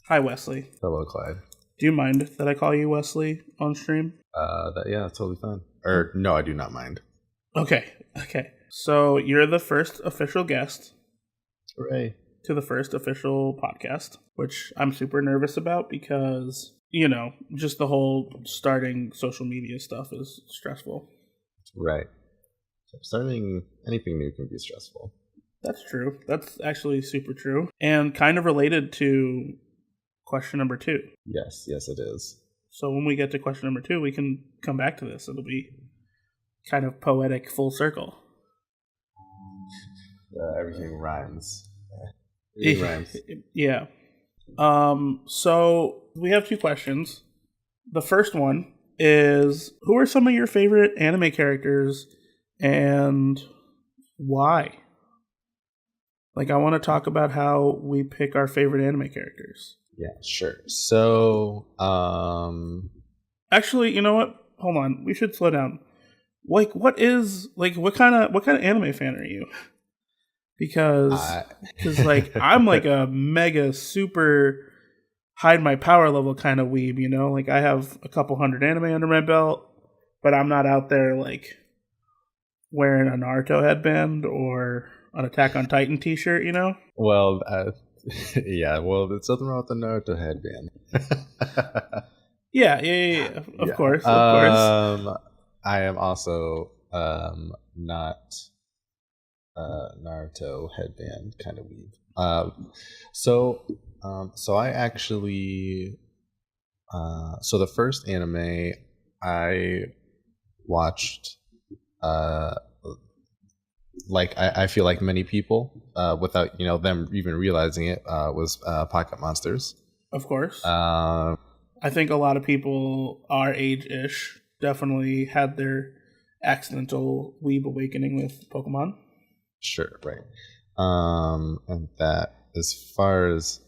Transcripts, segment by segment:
Hi, Wesley. Hello, Clyde. Do you mind that I call you Wesley on stream? That's totally fine. Or, no, I do not mind. Okay. So you're the first official guest Hooray. to the first official podcast, which I'm super nervous about because, just the whole starting social media stuff is stressful. Right. Starting anything new can be stressful. That's true. That's actually super true. And kind of related to question number 2. Yes, it is. So when we get to question number 2, we can come back to this. It'll be kind of poetic full circle. Everything rhymes. Everything rhymes. Yeah. So we have 2 questions. The first one is, who are some of your favorite anime characters and why? Like, I want to talk about how we pick our favorite anime characters. Yeah, sure. So, actually, you know what? Hold on. We should slow down. Like, what kind of anime fan are you? Because I'm like a mega super hide my power level kind of weeb, Like, I have a couple hundred anime under my belt, but I'm not out there like wearing a Naruto headband or an Attack on Titan t-shirt, Well, yeah, well, there's nothing wrong with the Naruto headband. Yeah. Of course. I am also not Naruto headband kind of weeb. So I actually, so the first anime I watched, I feel like many people, without them even realizing it, was Pocket Monsters. Of course. I think a lot of people our age-ish definitely had their accidental weeb awakening with Pokemon. Sure, right. And that, as far as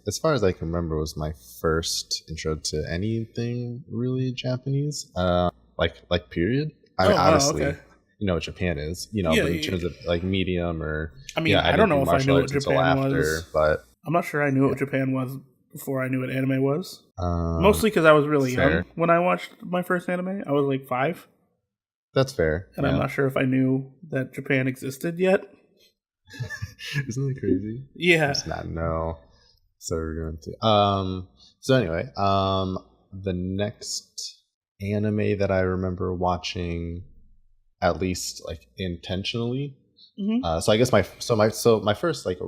I can remember, was my first intro to anything really Japanese. Like period. I mean, honestly. Okay. You know what Japan is, but in terms of like medium or... I mean, I don't know if I knew what Japan was. But I'm not sure I knew what Japan was before I knew what anime was. Mostly because I was really young when I watched my first anime. I was like 5. That's fair. And I'm not sure if I knew that Japan existed yet. Isn't that crazy? Yeah. Just not know. So we're going to... So anyway, the next anime that I remember watching, at least like intentionally. Mm-hmm. So I guess my first like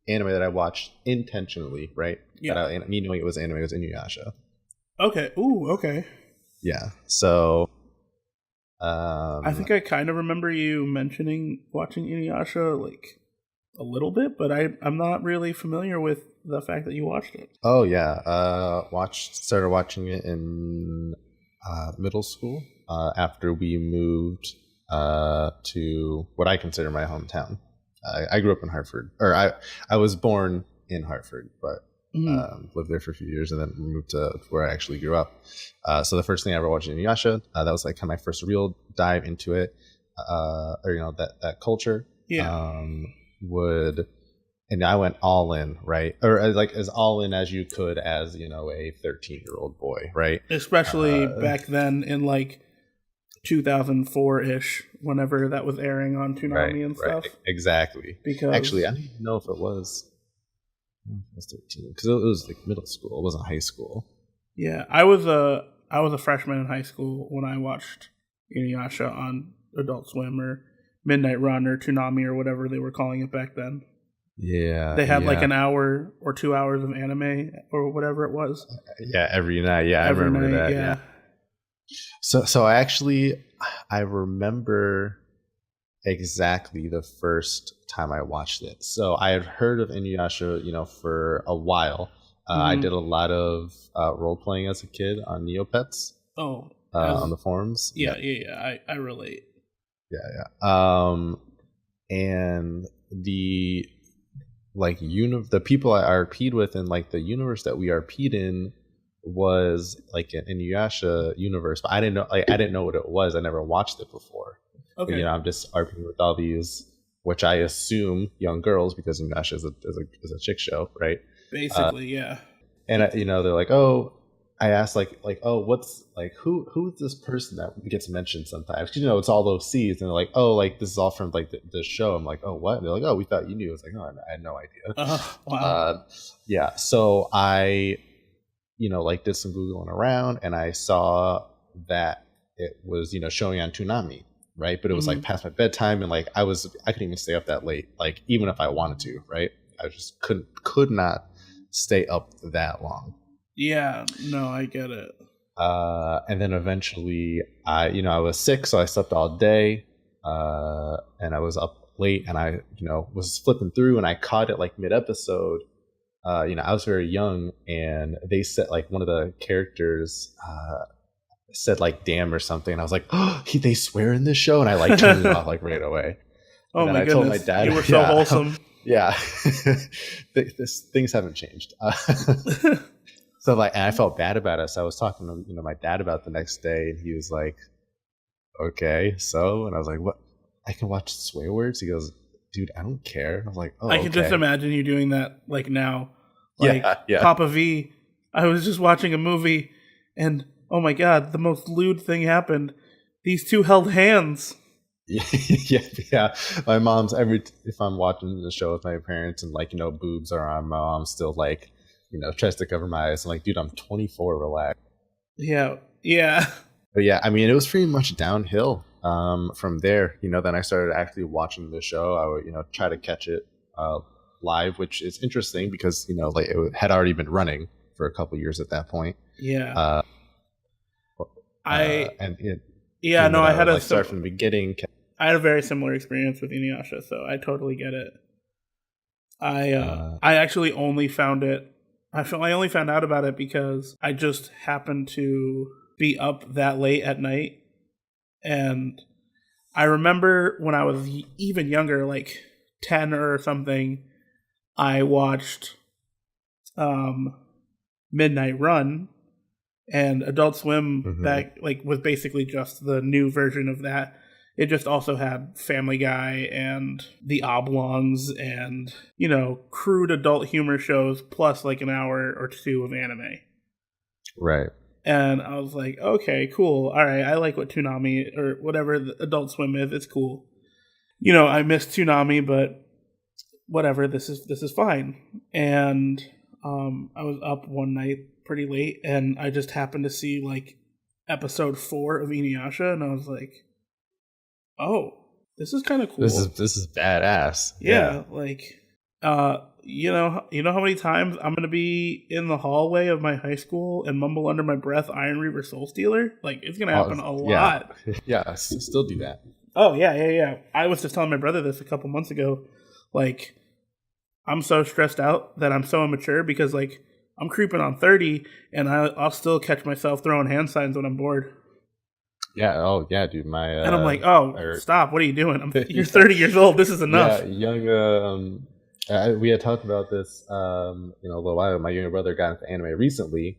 anime that I watched intentionally, right? Yeah. Me knowing it was anime, was Inuyasha. Okay. Ooh. Okay. Yeah. So. I think I kind of remember you mentioning watching Inuyasha like a little bit, but I'm not really familiar with the fact that you watched it. Oh yeah. Started watching it in middle school. After we moved to what I consider my hometown. I grew up in Hartford, or I was born in Hartford, but lived there for a few years and then moved to where I actually grew up. So the first thing I ever watched in Inuyasha, that was like kind of my first real dive into it, or that culture. Yeah. And I went all in, right? Or like as all in as you could as, a 13-year-old boy, right? Especially back then in like 2004-ish, whenever that was airing on Toonami and stuff. Right, exactly. Because actually, I don't even know if it was 13, because it was like middle school. It wasn't high school. Yeah, I was a freshman in high school when I watched Inuyasha on Adult Swim or Midnight Run or Toonami or whatever they were calling it back then. Yeah, they had like an hour or 2 hours of anime or whatever it was. Yeah, every night. Yeah, I remember night, that. Yeah. So I remember exactly the first time I watched it. So I had heard of Inuyasha, for a while. I did a lot of role playing as a kid on Neopets. Oh, on the forums. Yeah. I relate. Yeah. And the the people I RP'd with and like the universe that we RP'd in was like an Inuyasha universe, but I didn't know what it was. I never watched it before. Okay. But, I'm just RPing with all these, which I assume young girls, because Inuyasha is a chick show, right? Basically, yeah. And they're like, oh, I asked oh, what's like who's this person that gets mentioned sometimes? 'Cause, it's all those C's, and they're like, oh, like this is all from like the show. I'm like, oh, what? And they're like, oh, we thought you knew. It's like, no, I had no idea. Wow. Yeah. So I, like did some Googling around, and I saw that it was showing on Toonami, right? But it was like past my bedtime, and like I couldn't even stay up that late, like even if I wanted to, right? I just could not stay up that long. Yeah, no, I get it. And then eventually I was sick, so I slept all day, and I was up late, and I was flipping through, and I caught it like mid-episode. I was very young, and they said like one of the characters said like damn or something, and I was like, oh, they swear in this show, and I like turned it off like right away. Oh my goodness. Told my dad, you were so wholesome. Yeah. Things haven't changed. So like, and I felt bad about it. So I was talking to my dad about it the next day, and he was like, okay, so, and I was like, what? I can watch swear words? He goes, dude, I don't care. I was like, oh, I can just imagine you doing that like now. Like Papa V, I was just watching a movie, and oh my God, the most lewd thing happened. These two held hands. Yeah. My mom's if I'm watching the show with my parents and like boobs are on, my mom still like tries to cover my eyes. I'm like, dude, I'm 24, relax. Yeah. But yeah, I mean, it was pretty much downhill from there. Then I started actually watching the show. I would try to catch it live, which is interesting because like it had already been running for a couple years at that point. Yeah. I had to start from the beginning. I had a very similar experience with Inuyasha, so I totally get it. I actually only found it. I only found out about it because I just happened to be up that late at night, and I remember when I was even younger, like 10 or something, I watched Midnight Run, and Adult Swim back was basically just the new version of that. It just also had Family Guy and The Oblongs and, crude adult humor shows plus like an hour or two of anime. Right. And I was like, okay, cool. All right, I like what Toonami or whatever the Adult Swim is. It's cool. I miss Toonami, but whatever. This is fine. And I was up one night pretty late, and I just happened to see like episode 4 of Inuyasha, and I was like, oh, this is kind of cool. This is badass. Yeah, like, you know how many times I'm gonna be in the hallway of my high school and mumble under my breath, "Iron Reaver Soul Stealer"? Like, it's gonna happen a lot. Yeah, still do that. Oh yeah. I was just telling my brother this a couple months ago. Like, I'm so stressed out that I'm so immature because like I'm creeping on 30, and I'll still catch myself throwing hand signs when I'm bored. Yeah. Oh, yeah, dude. And I'm like, stop! What are you doing? You're 30 years old. This is enough. Yeah, young. We had talked about this, a little while ago. My younger brother got into anime recently,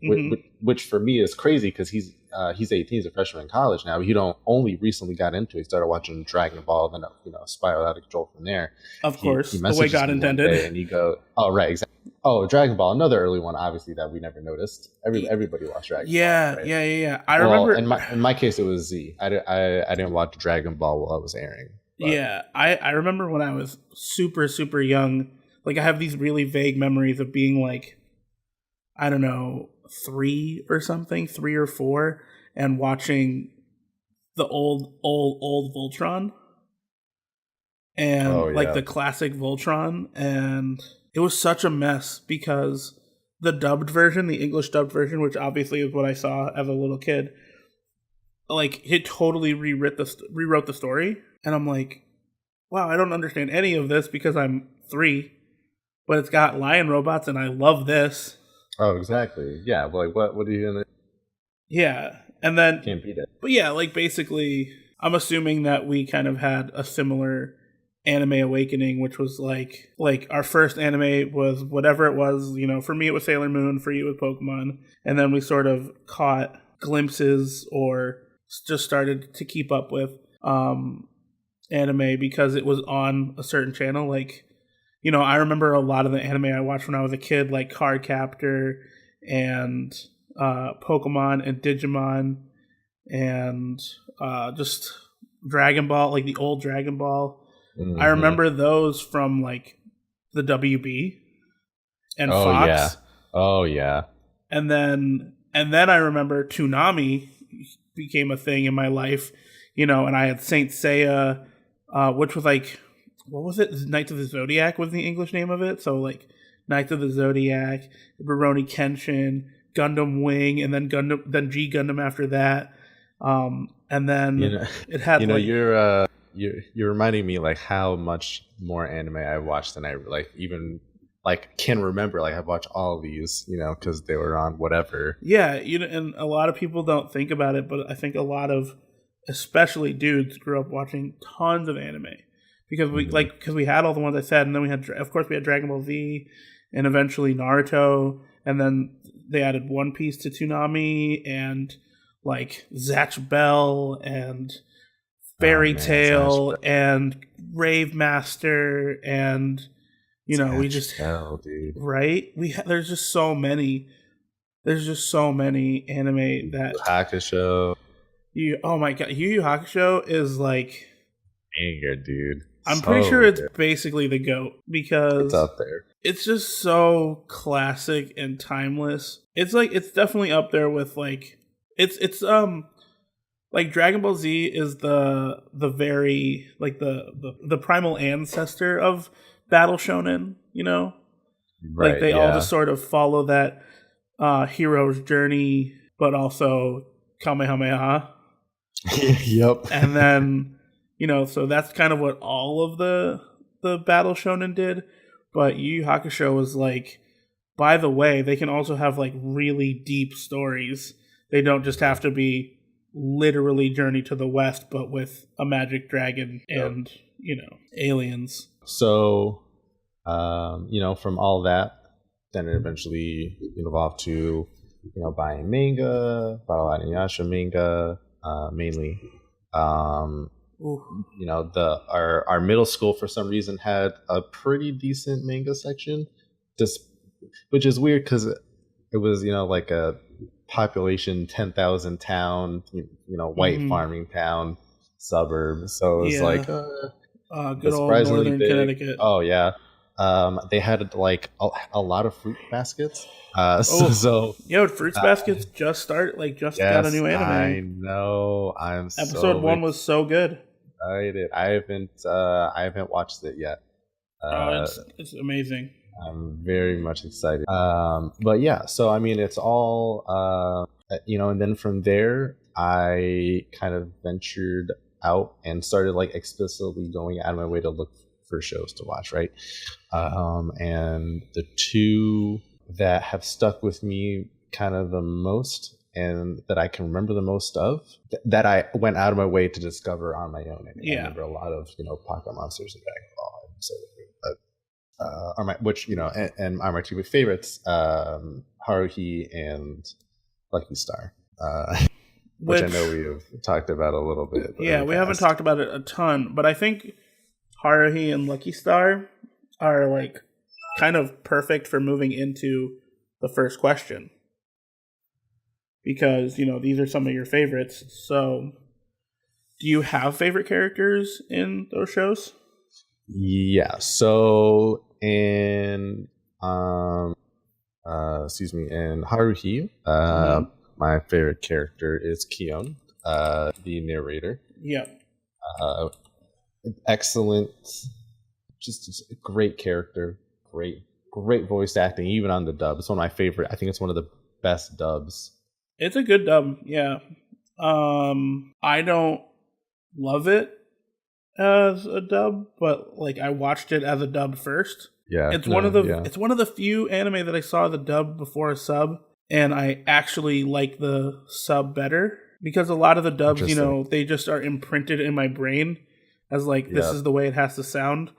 which for me is crazy because he's 18, he's a freshman in college now. But he only recently got into it. He started watching Dragon Ball, then spiraled out of control from there. Of course, the way God intended. And you go, oh right, exactly. Oh, Dragon Ball, another early one, obviously that we never noticed. Everybody watched Dragon Ball. Right? Yeah. I remember. In my case, it was Z. I didn't watch Dragon Ball while it was airing. But. Yeah, I remember when I was super, super young. Like, I have these really vague memories of being like, I don't know, 3 or 4, and watching the old Voltron. And the classic Voltron. And it was such a mess because the English dubbed version, which obviously is what I saw as a little kid, like, it totally rewrote the story. And I'm like, wow, I don't understand any of this because I'm 3. But it's got lion robots, and I love this. Oh, exactly. Yeah, like what are you gonna? Yeah, and then can't beat it. But yeah, like basically, I'm assuming that we kind of had a similar anime awakening, which was like our first anime was whatever it was. For me it was Sailor Moon, for you it was Pokemon, and then we sort of caught glimpses or just started to keep up with anime because it was on a certain channel, like. I remember a lot of the anime I watched when I was a kid, like Card Captor and Pokemon and Digimon and just Dragon Ball, like the old Dragon Ball. I remember those from like the WB and Fox. Yeah. Oh yeah. And then I remember Toonami became a thing in my life, and I had Saint Seiya, which was like, what was it? Knights of the Zodiac was the English name of it. So like Knights of the Zodiac, Rurouni Kenshin, Gundam Wing, and then G Gundam after that. And then it had you're reminding me like how much more anime I watched than I like even like can remember. Like I've watched all of these, because they were on whatever. Yeah, and a lot of people don't think about it, but I think a lot of, especially dudes, grew up watching tons of anime because we had all the ones I said, and then we had Dragon Ball Z, and eventually Naruto, and then they added One Piece to Toonami, and like Zatch Bell and Fairy Tail and Rave Master, and we just dude. Right. There's just so many. There's just so many anime that Hakusho. Oh my god, Yu Yu Hakusho is like anger, dude. I'm pretty sure it's basically the GOAT because it's up there. It's just so classic and timeless. It's definitely up there with like it's like Dragon Ball Z is the very like the primal ancestor of Battle Shonen, Right, like they all just sort of follow that hero's journey, but also Kamehameha. Yep. And then so that's kind of what all of the Battle Shonen did. But Yu Yu Hakusho was like, by the way, they can also have like really deep stories. They don't just have to be literally Journey to the West, but with a magic dragon and aliens. So, from all that, then it eventually evolved to, buying manga, bought a lot of Inuyasha manga, mainly. Our middle school for some reason had a pretty decent manga section, which is weird because it was like a population 10,000 town, white farming town suburb. So it was like good old northern Connecticut. Oh yeah, they had like a lot of fruit baskets. Fruits baskets just got a new anime. I know. Episode 1 was so good. I did. I haven't watched it yet. It's amazing. I'm very much excited. But yeah, so I mean, it's all and then from there, I kind of ventured out and started like explicitly going out of my way to look for shows to watch, right? And the two that have stuck with me kind of the most and that I can remember the most of that I went out of my way to discover on my own. I remember a lot of Pocket Monsters and Dragon Ball, are my two favorites, Haruhi and Lucky Star, which I know we have talked about a little bit. Yeah, we haven't talked about it a ton, but I think Haruhi and Lucky Star are like kind of perfect for moving into the first question. Because, these are some of your favorites. So, do you have favorite characters in those shows? Yeah. So, in Haruhi, my favorite character is Kion, the narrator. Yeah. Excellent, just a great character, great voice acting, even on the dub. It's one of my favorite. I think it's one of the best dubs. It's a good dub, yeah. I don't love it as a dub, but like I watched it as a dub first. Yeah, it's one of the few anime that I saw the dub before a sub, and I actually like the sub better because a lot of the dubs, they just are imprinted in my brain as like this is the way it has to sound.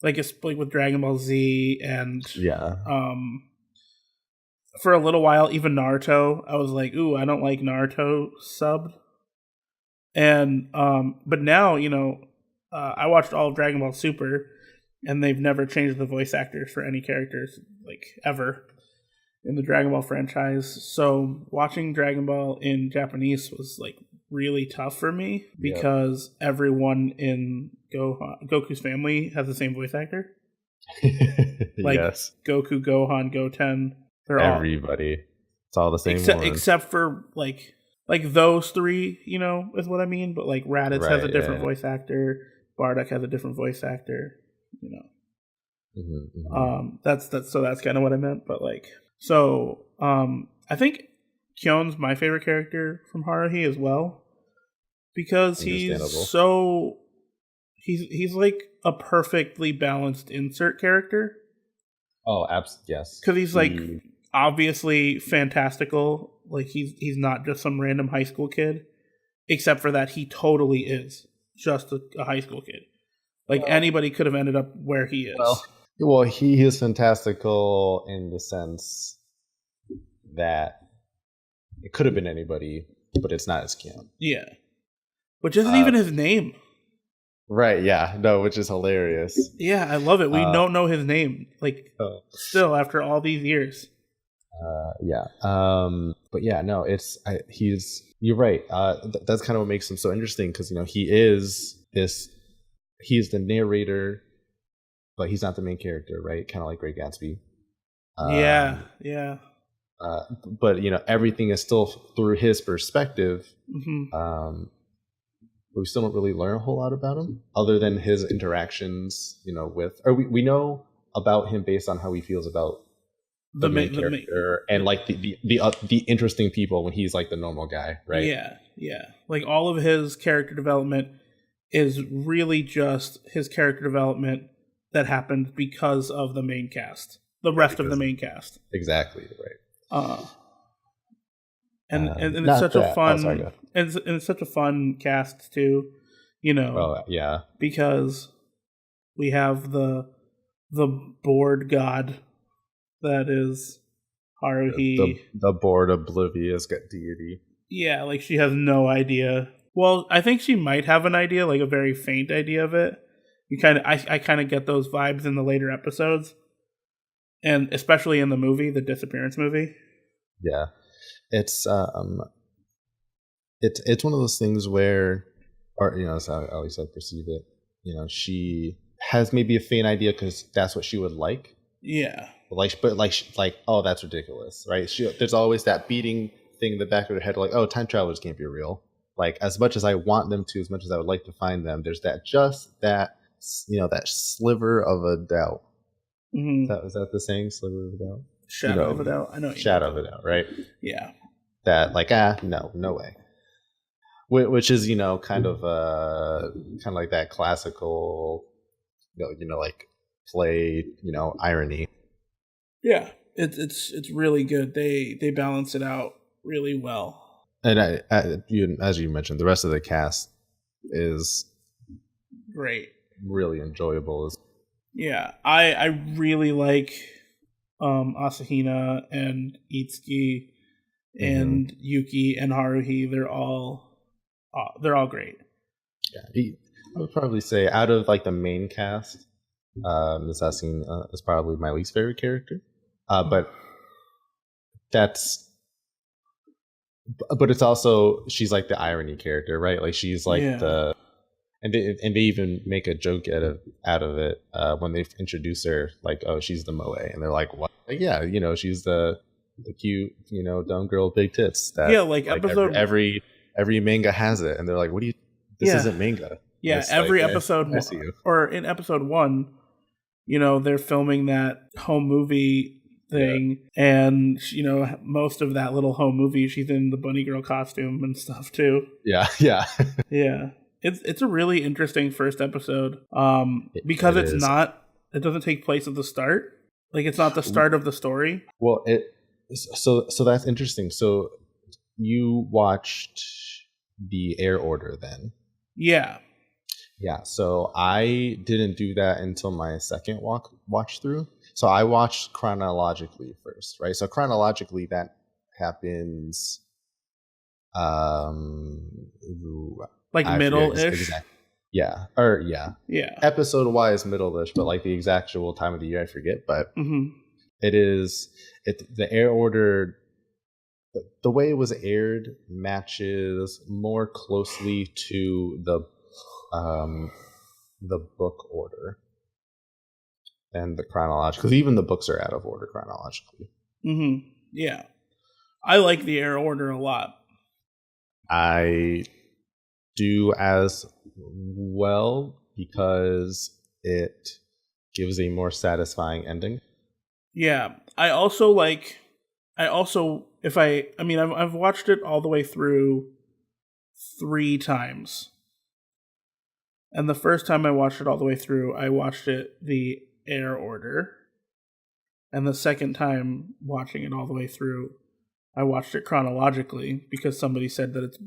Like it's like with Dragon Ball Z and for a little while, even Naruto, I was like, ooh, I don't like Naruto subbed. And but now, I watched all of Dragon Ball Super, and they've never changed the voice actors for any characters, like ever. in the Dragon Ball franchise. So watching Dragon Ball in Japanese was like really tough for me because everyone in Goku's family has the same voice actor. Like yes. Goku, Gohan, Goten, they're everybody. It's all the same except for like those three, you know, is what I mean. But like Raditz has a different voice actor. Bardock has a different voice actor. You know, that's kind of what I meant. But like, so I think Kyon's my favorite character from Haruhi as well, because he's like a perfectly balanced insert character. Oh, yes. Because he's like obviously fantastical. Like he's not just some random high school kid. Except for that, he totally is just a high school kid. Like anybody could have ended up where he is. Well, he is fantastical in the sense that it could have been anybody, but it's not his Kyon. Yeah, which isn't even his name. Right, yeah. No, which is hilarious. Yeah, I love it. We don't know his name. Like, still, after all these years. Yeah. But yeah, no, you're right. That's kind of what makes him so interesting, because, you know, he's the narrator, but he's not the main character, right? Kind of like Great Gatsby. Yeah. But, you know, everything is still through his perspective. But we still don't really learn a whole lot about him, other than his interactions, you know, we know about him based on how he feels about the main character and like the interesting people when he's like the normal guy, right? Yeah. Like all of his character development is really just his character development that happened because of the main cast, the rest of the main cast. Exactly, right. And it's such a fun and it's such a fun cast too, you know. Oh yeah, because we have the bored god that is Haruhi, the bored oblivious deity. Yeah, like she has no idea. Well, I think she might have an idea, like a very faint idea of it. I kind of get those vibes in the later episodes, and especially in the movie, the disappearance movie. Yeah. It's one of those things where, or you know, that's how at least I perceive it. You know, she has maybe a faint idea because that's what she would like. Yeah. But oh, that's ridiculous, right? There's always that beating thing in the back of her head, like, oh, time travelers can't be real. Like, as much as I want them to, as much as I would like to find them, there's that that sliver of a doubt. Is that the saying? Sliver of a doubt. Shadow of a doubt. I know. Shadow of a doubt, right? Yeah. That like no way. Which is, you know, kind of like that classical, you know, like play, you know, irony. Yeah, it's really good. They balance it out really well. And as you mentioned, the rest of the cast is great, really enjoyable. Yeah, I really like Asahina and Itsuki and Yuki and Haruhi. They're all great. Yeah, I would probably say out of like the main cast, this Asahina is probably my least favorite character. But it's also, she's like the irony character, right? Like she's like and they even make a joke out of it when they introduce her, like, oh, she's the moe, and they're like, what? Like, yeah, you know, she's the cute, you know, dumb girl with big tits. That, like episode every manga has it, and they're like, what do you? This isn't manga. Yeah, it's every like, episode, or in episode 1, you know, they're filming that home movie thing, and you know, most of that little home movie, she's in the bunny girl costume and stuff too. Yeah. It's a really interesting first episode, because it doesn't take place at the start. Like, it's not the start of the story. Well, so that's interesting. So you watched the Air Order then? Yeah. So I didn't do that until my second watch through. So I watched chronologically first, right? So chronologically, that happens like middle-ish? Exactly. Yeah. Episode-wise, middle-ish, but like the exact time of the year, I forget. But it is, the air order, the way it was aired matches more closely to the book order and the chronological, because even the books are out of order chronologically. Mm-hmm. Yeah, I like the air order a lot. I do as well because it gives a more satisfying ending. Yeah, I've watched it all the way through 3 times. And the first time I watched it all the way through, I watched it the air order. And the second time watching it all the way through, I watched it chronologically because somebody said that it's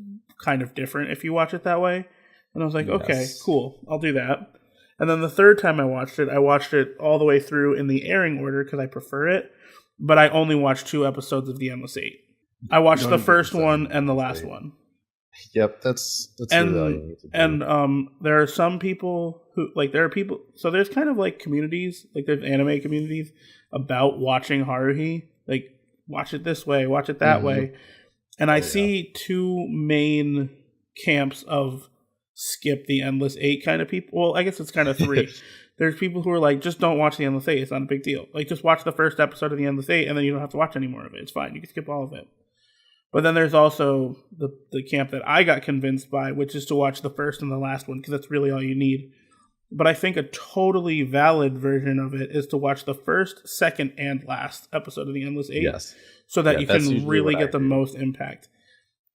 kind of different if you watch it that way. And I was like, okay, cool, I'll do that. And then the third time I watched it all the way through in the airing order because I prefer it. But I only watched 2 episodes of The Endless Eight. I watched the first one and the last one. Yep, that's and really all you need to do. And there are some people who so there's kind of like communities, like there's anime communities about watching Haruhi, like watch it this way, watch it that way. And I see 2 main camps of skip the Endless Eight kind of people. Well, I guess it's kind of 3. There's people who are like, just don't watch the Endless Eight. It's not a big deal. Like, just watch the first episode of the Endless Eight, and then you don't have to watch any more of it. It's fine. You can skip all of it. But then there's also the camp that I got convinced by, which is to watch the first and the last one, because that's really all you need. But I think a totally valid version of it is to watch the first, second, and last episode of the Endless Eight. Yes. So that you can really get the most impact.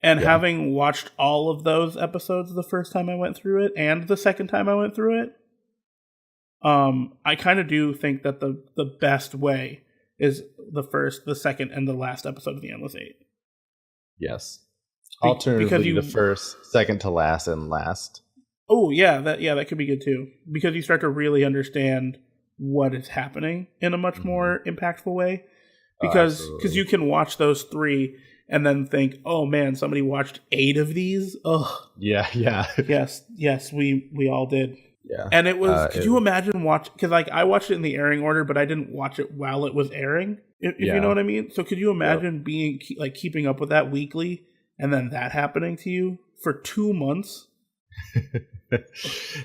And having watched all of those episodes the first time I went through it, and the second time I went through it, I kind of do think that the best way is the first, the second, and the last episode of the Endless Eight. Yes. Alternatively, the first, second to last, and last. Oh, that could be good too. Because you start to really understand what is happening in a much more impactful way. Because you can watch those 3 and then think, oh man, somebody watched 8 of these? Ugh. Yeah. Yes, we all did. Yeah. And it was, could you imagine because like I watched it in the airing order, but I didn't watch it while it was airing, if you know what I mean? So could you imagine being like keeping up with that weekly and then that happening to you for 2 months?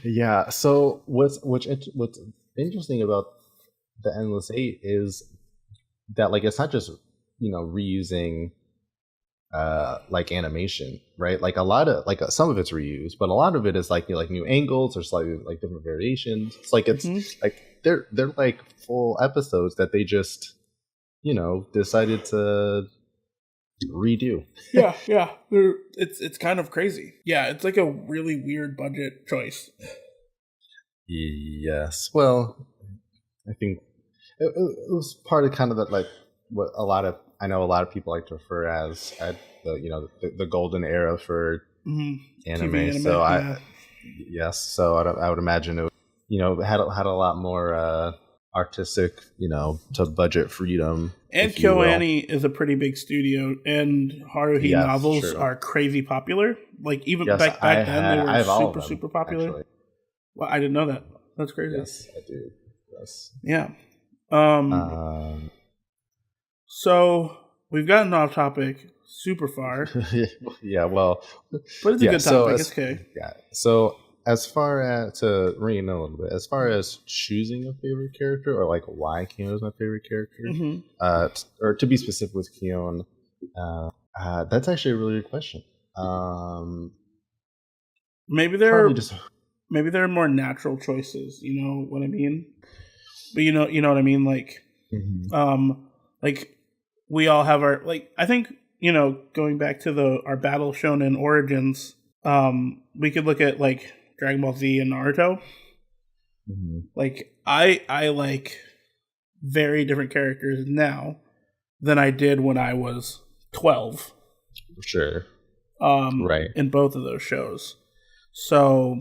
Yeah. So what's interesting about the Endless Eight is that like it's not just reusing like animation, right? Like a lot of some of it's reused, but a lot of it is like like new angles or slightly like different variations. It's like it's like they're like full episodes that they just decided to redo. Yeah. It's kind of crazy. Yeah, it's like a really weird budget choice. Yes. Well, I think it was part of kind of that, like what I know a lot of people like to refer as the golden era for anime. So so I would imagine it had a lot more artistic to budget freedom. And KyoAni is a pretty big studio, and Haruhi novels are crazy popular. Like even back then, they were super popular. Actually. Well, I didn't know that. That's crazy. Yes, I do. Yes. Yeah. So we've gotten off topic super far. Yeah, well, but it's a good topic. It's okay. Yeah. So as far as to rein in a little bit, as far as choosing a favorite character or like why Kion is my favorite character, or to be specific with Kion, that's actually a really good question. Maybe there are more natural choices. You know what I mean? But you know what I mean, like. Like we all have our I think going back to our Battle Shonen origins, we could look at like Dragon Ball Z and Naruto. Like I like very different characters now than I did when I was 12. Sure. Right. In both of those shows. So,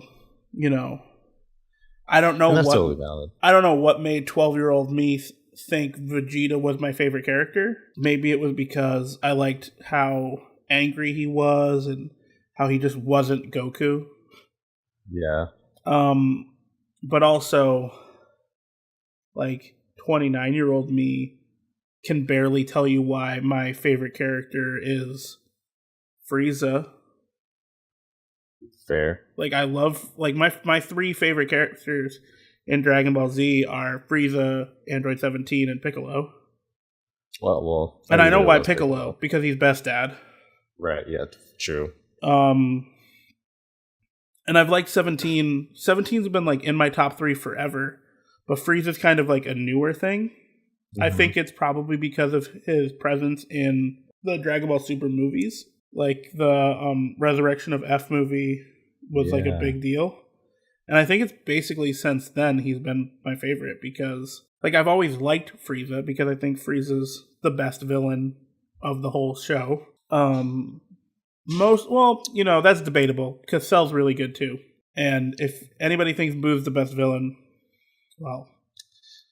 I don't know that's totally valid. I don't know what made 12-year-old me think Vegeta was my favorite character. Maybe it was because I liked how angry he was and how he just wasn't Goku. Yeah. But also, like 29-year-old me can barely tell you why my favorite character is Frieza. Fair. Like, I love, like, my three favorite characters in Dragon Ball Z are Frieza, Android 17, and Piccolo. Well, and I know why Piccolo, because he's best dad. Right, yeah, true. And I've liked 17. 17's been, like, in my top 3 forever, but Frieza's kind of, like, a newer thing. Mm-hmm. I think it's probably because of his presence in the Dragon Ball Super movies. Like, the Resurrection of F movie was, like, a big deal. And I think it's basically since then he's been my favorite because, like, I've always liked Frieza because I think Frieza's the best villain of the whole show. That's debatable because Cell's really good too. And if anybody thinks Boo's the best villain, well,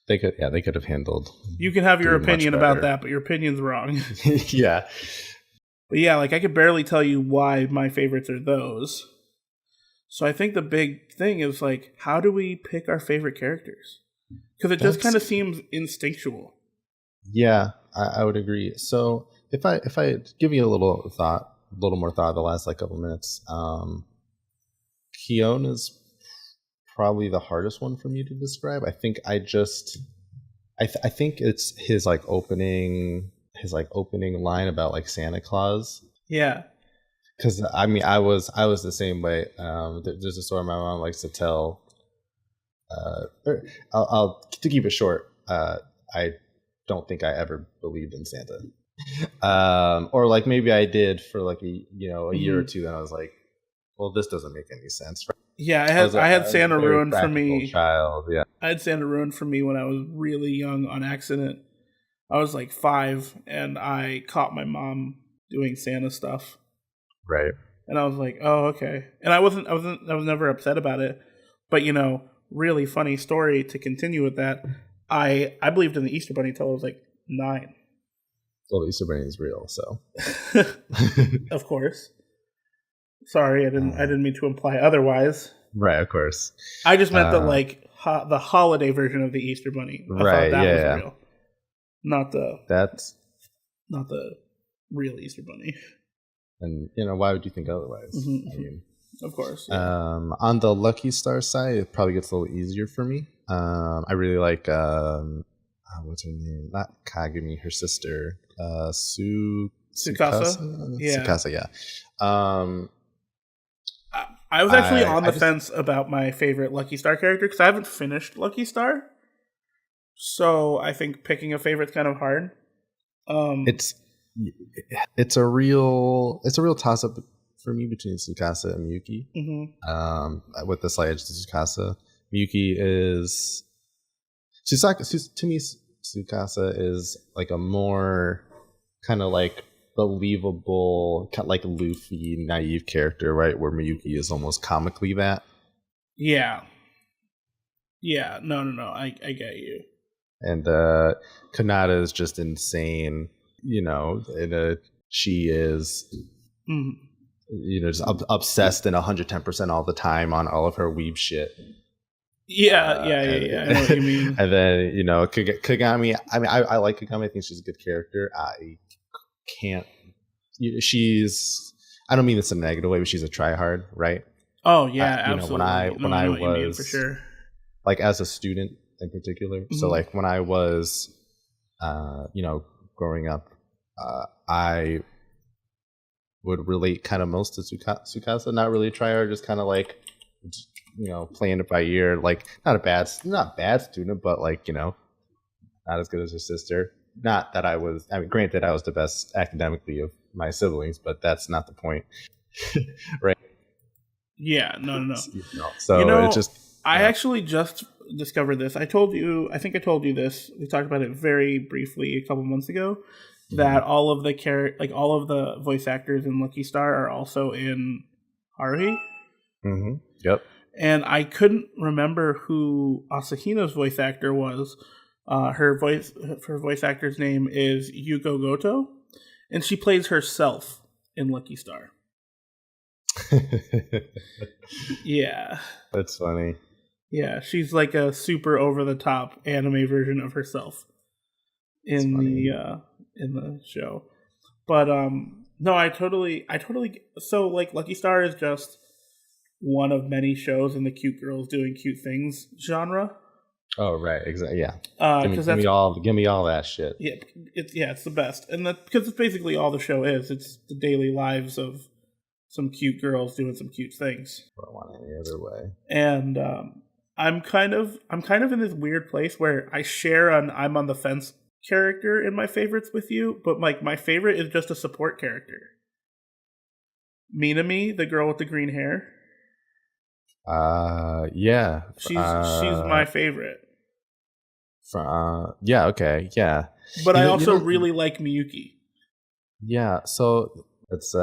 they could have handled. You can have your opinion about that, but your opinion's wrong. Yeah. But yeah, like, I could barely tell you why my favorites are those. So I think the big thing is, like, how do we pick our favorite characters? Because it just kind of seems instinctual. Yeah, I would agree. So if I give you a little more thought the last couple minutes, Kion is probably the hardest one for me to describe. I think I think it's his opening line about Santa Claus. Yeah. Because I was the same way. There's a story my mom likes to tell. To keep it short, I don't think I ever believed in Santa, or maybe I did for a year or two. Then I was like, well, this doesn't make any sense. Yeah, I had Santa ruined for me. Child, yeah. I had Santa ruined for me when I was really young on accident. I was 5, and I caught my mom doing Santa stuff. Right. And I was like, oh, okay. And I was never upset about it. But, really funny story to continue with that. I believed in the Easter Bunny until I was 9. Well, the Easter Bunny is real, so. Of course. Sorry, I didn't mean to imply otherwise. Right, of course. I just meant the holiday version of the Easter Bunny. I thought that was real. Not the real Easter Bunny. And, why would you think otherwise? Mm-hmm. I mean, of course. Yeah. On the Lucky Star side, it probably gets a little easier for me. I really like, what's her name? Not Kagami, her sister. Tsukasa? Yeah. Tsukasa, yeah. I was actually on the fence about my favorite Lucky Star character because I haven't finished Lucky Star. So I think picking a favorite's kind of hard. It's a real toss up for me between Tsukasa and Miyuki. Mm-hmm. With the slight edge to Tsukasa, Miyuki is to me. Tsukasa is a more kind of believable, Luffy, naive character, right? Where Miyuki is almost comically that. Yeah. Yeah. No. I get you. And Kanata is just insane. She is, just obsessed and 110% all the time on all of her weeb shit. Yeah. I know what you mean. And then, Kagami, I like Kagami. I think she's a good character. I don't mean this in a negative way, but she's a tryhard, right? Oh, yeah, absolutely. When I was, for sure. As a student in particular. Mm-hmm. So, when I was, growing up, I would relate kind of most to Tsukasa, not really tryhard, just kind of playing it by ear, not bad student, but not as good as her sister. Not that granted I was the best academically of my siblings, but that's not the point. Right? Yeah, no. So it just I actually just discovered this. I think I told you this. We talked about it very briefly a couple months ago. That all of the voice actors in Lucky Star are also in Haruhi. Mm-hmm. Yep. And I couldn't remember who Asahina's voice actor was. Her voice actor's name is Yuko Goto, and she plays herself in Lucky Star. Yeah. That's funny. Yeah, she's like a super over the top anime version of herself. in the show. But no, I totally. So like, Lucky Star is just one of many shows in the cute girls doing cute things genre. Oh right, exactly. Yeah, give me all that shit. Yeah, it's the best, and because it's basically all the show is. It's the daily lives of some cute girls doing some cute things. I don't want any other way. And I'm kind of in this weird place where I share an I'm on the fence character in my favorites with you, but like my favorite is just a support character. Minami, the girl with the green hair. Yeah. She's my favorite. Yeah, okay, yeah. But I also really like Miyuki. Yeah, so that's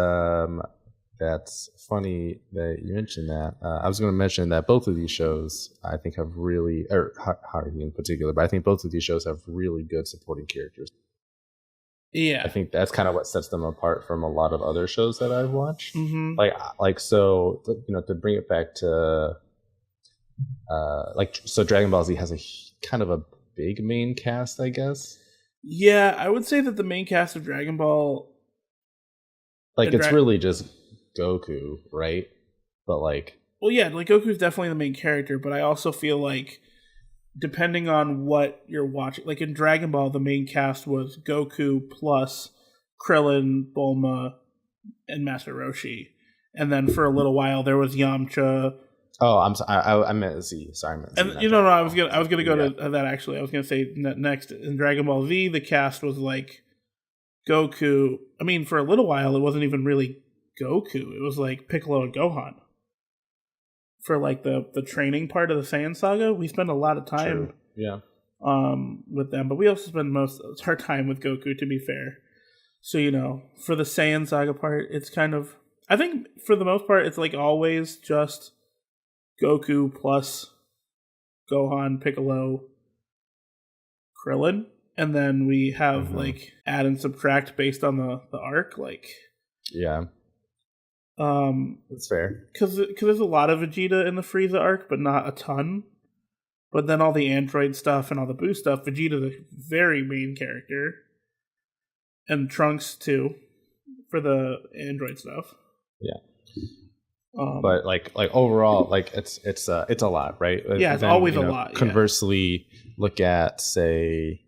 funny that you mentioned that. I was going to mention that both of these shows, I think, have really, or Haruhi in particular, but I think both of these shows have really good supporting characters. Yeah, I think that's kind of what sets them apart from a lot of other shows that I've watched. Mm-hmm. So to bring it back to, so Dragon Ball Z has a kind of a big main cast, I guess. Yeah, I would say that the main cast of Dragon Ball, it's really just Goku, right? But well, yeah, like Goku's definitely the main character, but I also feel like depending on what you're watching, like in Dragon Ball, the main cast was Goku plus Krillin, Bulma, and Master Roshi, and then for a little while there was Yamcha. Oh, I'm sorry. I meant Z. Sorry, I meant Z. And I was gonna go to that actually. I was gonna say next in Dragon Ball Z, the cast was like Goku. I mean, for a little while, it wasn't even really Goku. It was like Piccolo and Gohan. For like the training part of the Saiyan saga, we spend a lot of time, with them. But we also spend most of our time with Goku, to be fair. So for the Saiyan saga part, it's kind of, I think for the most part, it's like always just Goku plus Gohan, Piccolo, Krillin, and then we have like add and subtract based on the arc, that's fair. Because there's a lot of Vegeta in the Frieza arc, but not a ton. But then all the android stuff and all the Boo stuff, Vegeta's a very main character, and Trunks too, for the android stuff. Yeah. But overall, it's a lot, right? Yeah, it's always a lot. Conversely, look at say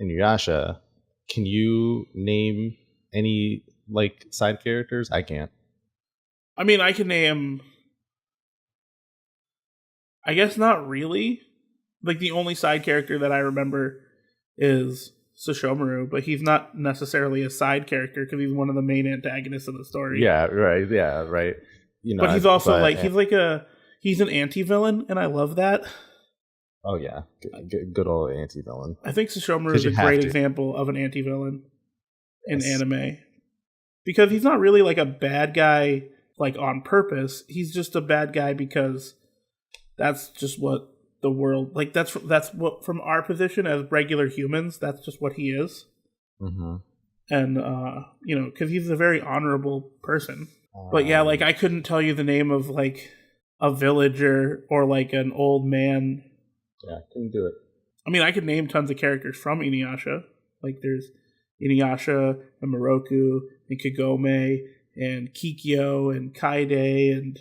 Inuyasha. Can you name any side characters? I can't. I mean, I can name. I guess not really. Like the only side character that I remember is Sesshomaru, but he's not necessarily a side character because he's one of the main antagonists of the story. Yeah, right. Yeah, right. But he's also he's an anti-villain, and I love that. Oh yeah, good old anti-villain. I think Sesshomaru is a great example of an anti-villain in anime because he's not really like a bad guy on purpose. He's just a bad guy because that's just what the world that's what from our position as regular humans. That's just what he is. Mm-hmm. And because he's a very honorable person. But yeah, I couldn't tell you the name of a villager or an old man. Yeah, couldn't do it. I mean, I could name tons of characters from Inuyasha. There's Inuyasha and Moroku and Kagome and Kikyo and Kaide and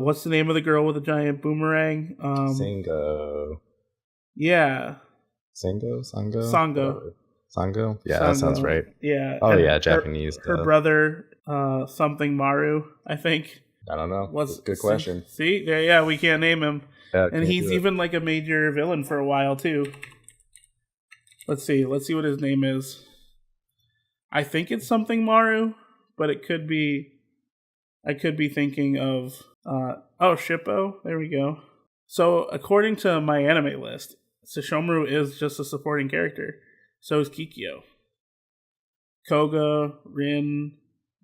what's the name of the girl with the giant boomerang? Sango. Yeah. Sango? Sango. Yeah, that sounds right. Yeah. Oh, yeah, Japanese. Her brother, something Maru, I think. I don't know. Good question. See? Yeah, we can't name him. Yeah, and he's even a major villain for a while, too. Let's see what his name is. I think it's something Maru, but it could be... I could be thinking of... Shippo. There we go. So, according to my anime list, Sesshomaru is just a supporting character. So is Kikyo. Koga, Rin,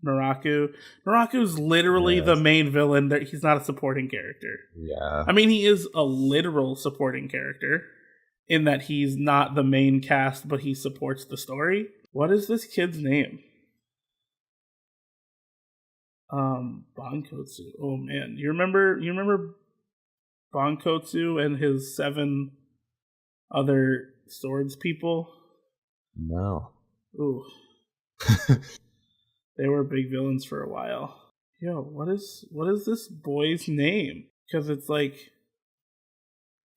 Naraku. Naraku's literally the main villain. He's not a supporting character. Yeah. I mean, he is a literal supporting character in that he's not the main cast, but he supports the story. What is this kid's name? Bankotsu. Oh man, you remember Bankotsu and his 7 other swords people? No. Ooh. They were big villains for a while. Yo, what is this boy's name? Because it's like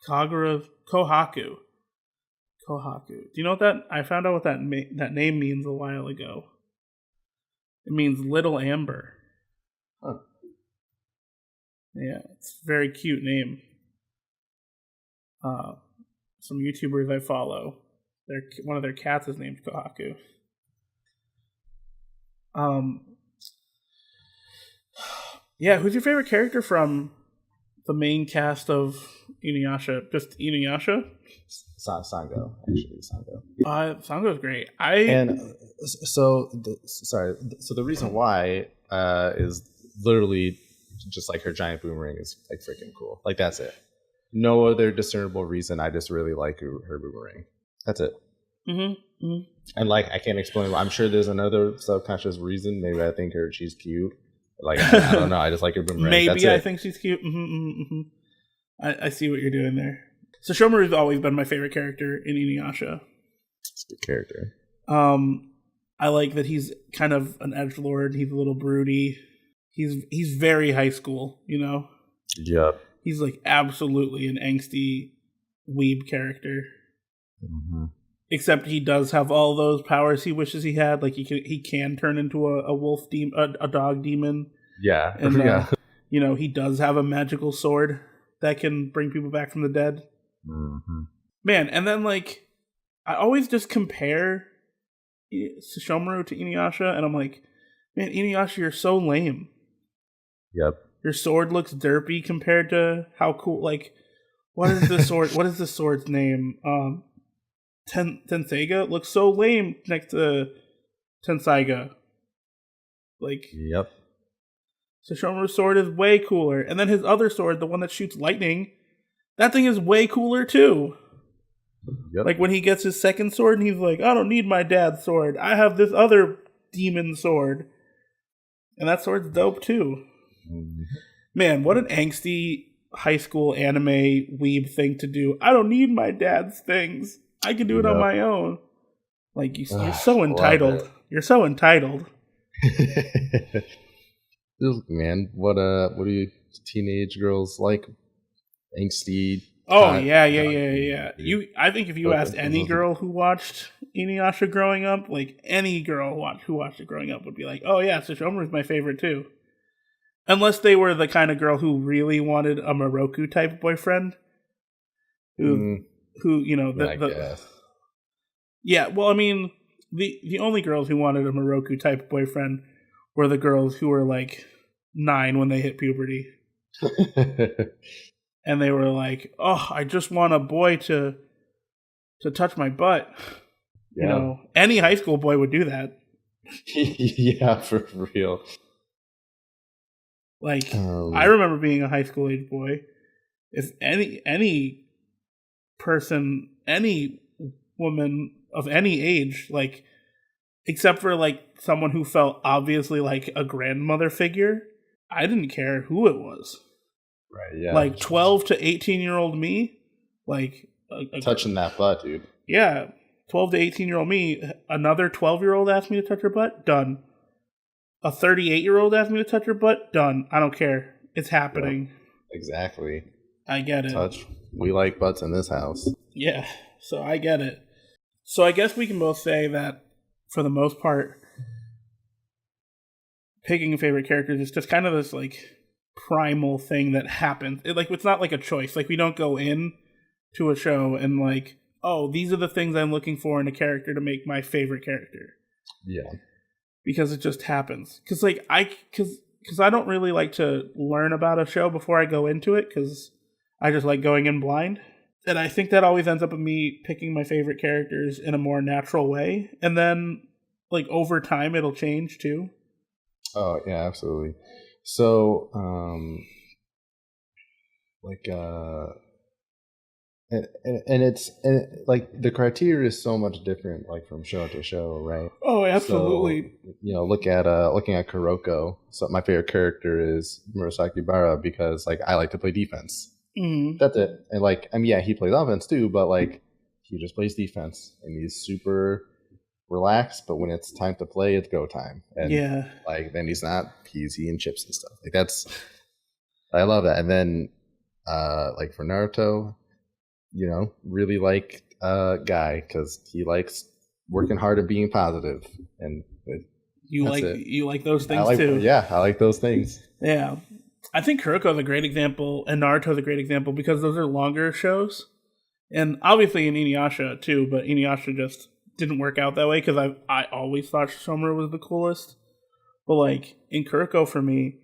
Kagura Kohaku. Kohaku. Do you know what that? I found out what that name means a while ago. It means Little Amber. Huh. Yeah, it's a very cute name. Some YouTubers I follow, one of their cats is named Kohaku. Yeah, who's your favorite character from the main cast of Inuyasha? Just Inuyasha? Sango, actually, Sango. Sango's great. So the reason why is literally just like her giant boomerang is like freaking cool. Like that's it. No other discernible reason. I just really like her boomerang. That's it. Mm-hmm. Mm-hmm. And like I can't explain. I'm sure there's another subconscious reason. Maybe I think she's cute. Like I don't know. I just like her boomerang. Maybe I think she's cute. Mm-hmm, mm-hmm. I see what you're doing there. So Shomaru's always been my favorite character in Inuyasha. It's a good character. I like that he's kind of an edgelord. He's a little broody. He's very high school, you know? Yep. He's like absolutely an angsty weeb character. Mm-hmm. Except he does have all those powers he wishes he had. Like he can turn into a wolf demon, a dog demon. Yeah. And you know, he does have a magical sword that can bring people back from the dead. Mm-hmm. Man, and then like I always just compare Sesshomaru to Inuyasha, and I'm like, man, Inuyasha, you're so lame. Yep. Your sword looks derpy compared to how cool. Like, what is the sword? What is the sword's name? Tenseiga looks so lame next to Tenseiga. Like, yep. Sesshomaru's sword is way cooler, and then his other sword, the one that shoots lightning, that thing is way cooler too. Yep. Like when he gets his second sword, and he's like, "I don't need my dad's sword. I have this other demon sword," and that sword's dope too. Mm-hmm. Man, what an angsty high school anime weeb thing to do. I don't need my dad's things. I can do it on my own. Like you're so entitled. You're so entitled. Man, what do you teenage girls like? Angsty. Oh yeah. I think if you asked any girl who watched Inuyasha growing up, like any girl who watched it growing up would be like, "Oh yeah, Sesshomaru is my favorite too." Unless they were the kind of girl who really wanted a Moroku type boyfriend, who you know yeah. Well, I mean, the only girls who wanted a Moroku type boyfriend were the girls who were like 9 when they hit puberty. And they were like, "Oh, I just want a boy to touch my butt." Yeah. You know, any high school boy would do that. Yeah, for real. Like, I remember being a high school age boy. If any person, any woman of any age, like, except for like someone who felt obviously like a grandmother figure, I didn't care who it was. Right, yeah. Like 12 to 18-year-old me, like touching that butt, dude. Yeah, 12 to 18-year-old me. Another 12-year-old asked me to touch her butt. Done. A 38-year-old asked me to touch her butt. Done. I don't care. It's happening. Yep, exactly. I get it. Touch. We like butts in this house. Yeah, so I get it. So I guess we can both say that for the most part, picking a favorite character is just kind of this like primal thing that happens. It's not like a choice. Like we don't go in to a show and like, oh, these are the things I'm looking for in a character to make my favorite character. Yeah. Because it just happens. Because I don't really like to learn about a show before I go into it because I just like going in blind. And I think that always ends up with me picking my favorite characters in a more natural way. And then like over time it'll change too. Oh yeah, absolutely. So it's like the criteria is so much different like from show to show, right? Oh, absolutely. So, you know, looking at Kuroko, so my favorite character is Murasaki Bara because like I like to play defense. Mm-hmm. That's it. And like, I mean, yeah, he plays offense too, but like he just plays defense and he's super relax, but when it's time to play, it's go time. And Yeah. like then he's eating chips and stuff. Like I love that. And then like for Naruto, really like Guy because he likes working hard and being positive. And you like those things too. Yeah, I like those things. Yeah. I think Kuroko is a great example and Naruto is a great example because those are longer shows. And obviously in Inuyasha too, but Inuyasha just didn't work out that way because I always thought Shishomaru was the coolest. But like in Kuroko for me,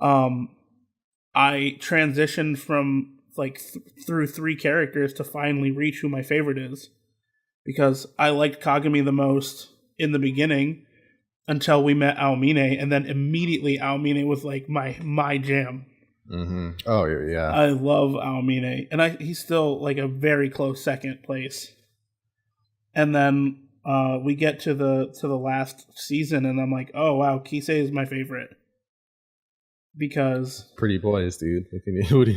I transitioned from like through 3 characters to finally reach who my favorite is. Because I liked Kagami the most in the beginning until we met Aomine, and then immediately Aomine was like my jam. Mm-hmm. Oh yeah, I love Aomine, and he's still like a very close second place. And then we get to the last season, and I'm like, oh wow, Kisei is my favorite because pretty boys, dude. What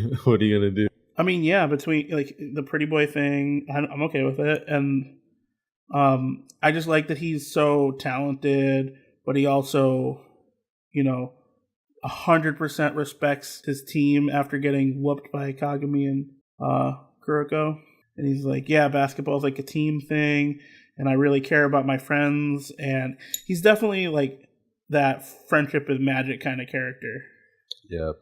are you gonna do? I mean, yeah, between like the pretty boy thing, I'm okay with it, and I just like that he's so talented, but he also, 100% respects his team after getting whooped by Kagami and Kuroko, and he's like, yeah, basketball is like a team thing, and I really care about my friends, and he's definitely like that friendship is magic kind of character. Yep.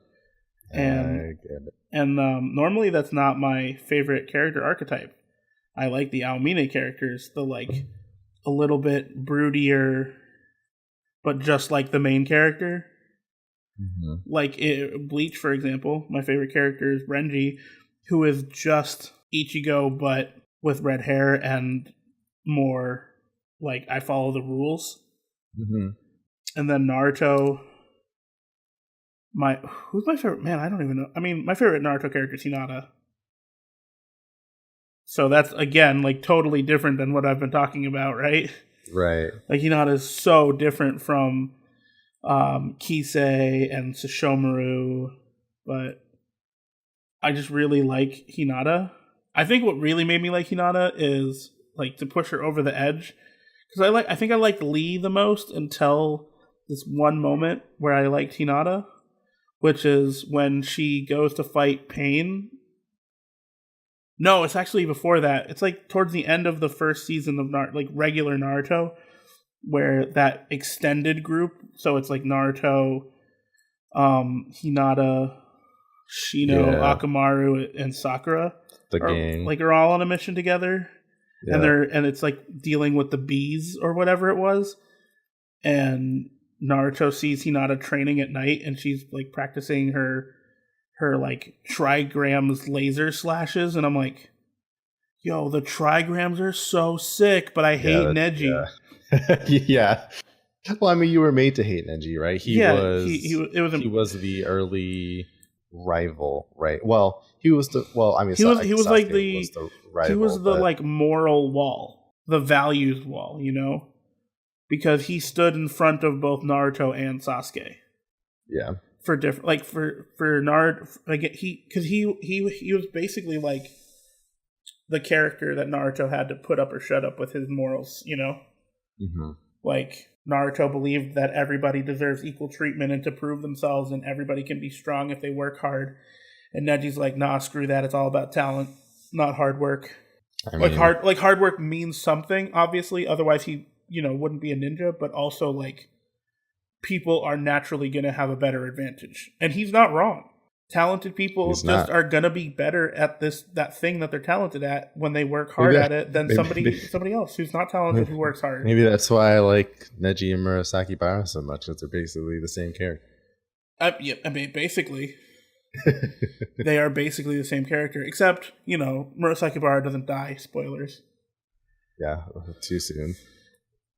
And normally that's not my favorite character archetype. I like the Aomine characters, the like a little bit broodier, but just like the main character. Mm-hmm. Like Bleach, for example, my favorite character is Renji, who is just Ichigo but with red hair and more like I follow the rules. Mm-hmm. And then Naruto. Who's my favorite? Man, I don't even know. I mean, my favorite Naruto character is Hinata. So that's, again, like totally different than what I've been talking about, right? Right. Like Hinata is so different from Kisei and Sesshomaru, but I just really like Hinata. I think what really made me like Hinata is like to push her over the edge, because I think I liked Lee the most until this one moment where I liked Hinata, which is when she goes to fight Pain. No, it's actually before that. It's like towards the end of the first season of regular Naruto, where that extended group. So it's like Naruto, Hinata, Shino, Akamaru, and Sakura. The gang, are all on a mission together, and it's like dealing with the bees or whatever it was, and Naruto sees Hinata training at night, and she's like practicing her like trigrams laser slashes, and I'm like, yo, the trigrams are so sick, but I hate Neji. Yeah. Well, I mean, you were made to hate Neji, right? He was the early rival, right? Well, he was the like moral wall, the values wall, because he stood in front of both Naruto and Sasuke. Yeah. For different, like for Naruto, like he was basically like the character that Naruto had to put up or shut up with his morals, Mm-hmm. Like Naruto believed that everybody deserves equal treatment and to prove themselves, and everybody can be strong if they work hard. And Neji's like, nah, screw that. It's all about talent, not hard work. Hard work means something, obviously. Otherwise, he wouldn't be a ninja. But also, like, people are naturally going to have a better advantage, and he's not wrong. Talented people are going to be better at that thing that they're talented at when they work hard at it than somebody else who's not talented who works hard. Maybe that's why I like Neji and Murasaki Bara so much, because they're basically the same character. Yeah, I mean, basically. They are basically the same character, except, Murasaki Bara doesn't die. Spoilers. Yeah, too soon.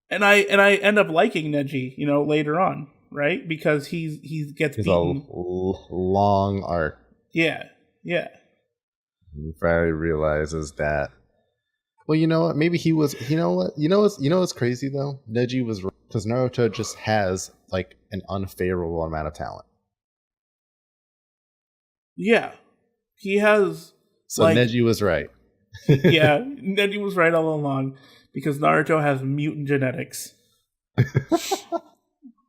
And I end up liking Neji, later on, right? Because he gets beaten. A long arc. Yeah. He finally realizes that. Well, you know what? Maybe he was. You know what's crazy though? Neji was, because Naruto just has like an unfavorable amount of talent. Yeah, he has. So Neji was right. Yeah, Neji was right all along. because Naruto has mutant genetics.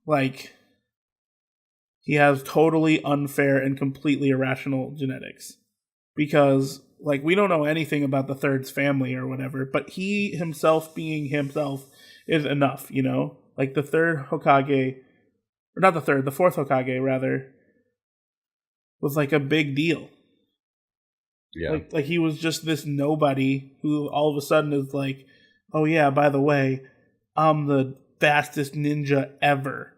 Like, he has totally unfair and completely irrational genetics. Because, like, we don't know anything about the third's family or whatever, but he himself being himself is enough, you know? Like, the third Hokage, or not the third, the fourth Hokage, rather, was, like, a big deal. Yeah. Like he was just this nobody who all of a sudden is like, oh yeah, by the way, I'm the fastest ninja ever.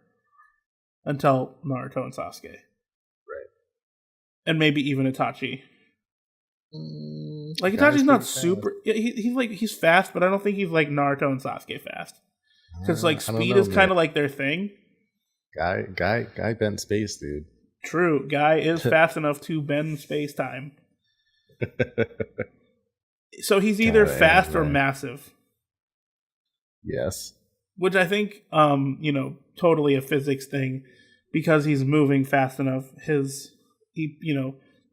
Until Naruto and Sasuke. Right. And maybe even Itachi. Like, Itachi's not super... Yeah, he's fast, but I don't think he's like Naruto and Sasuke fast. Because, like, speed is kind of like their thing. Guy bent space, dude. True. Guy is fast enough to bend space-time. So he's either fast or massive. Yes. Which I think, totally a physics thing, because he's moving fast enough. He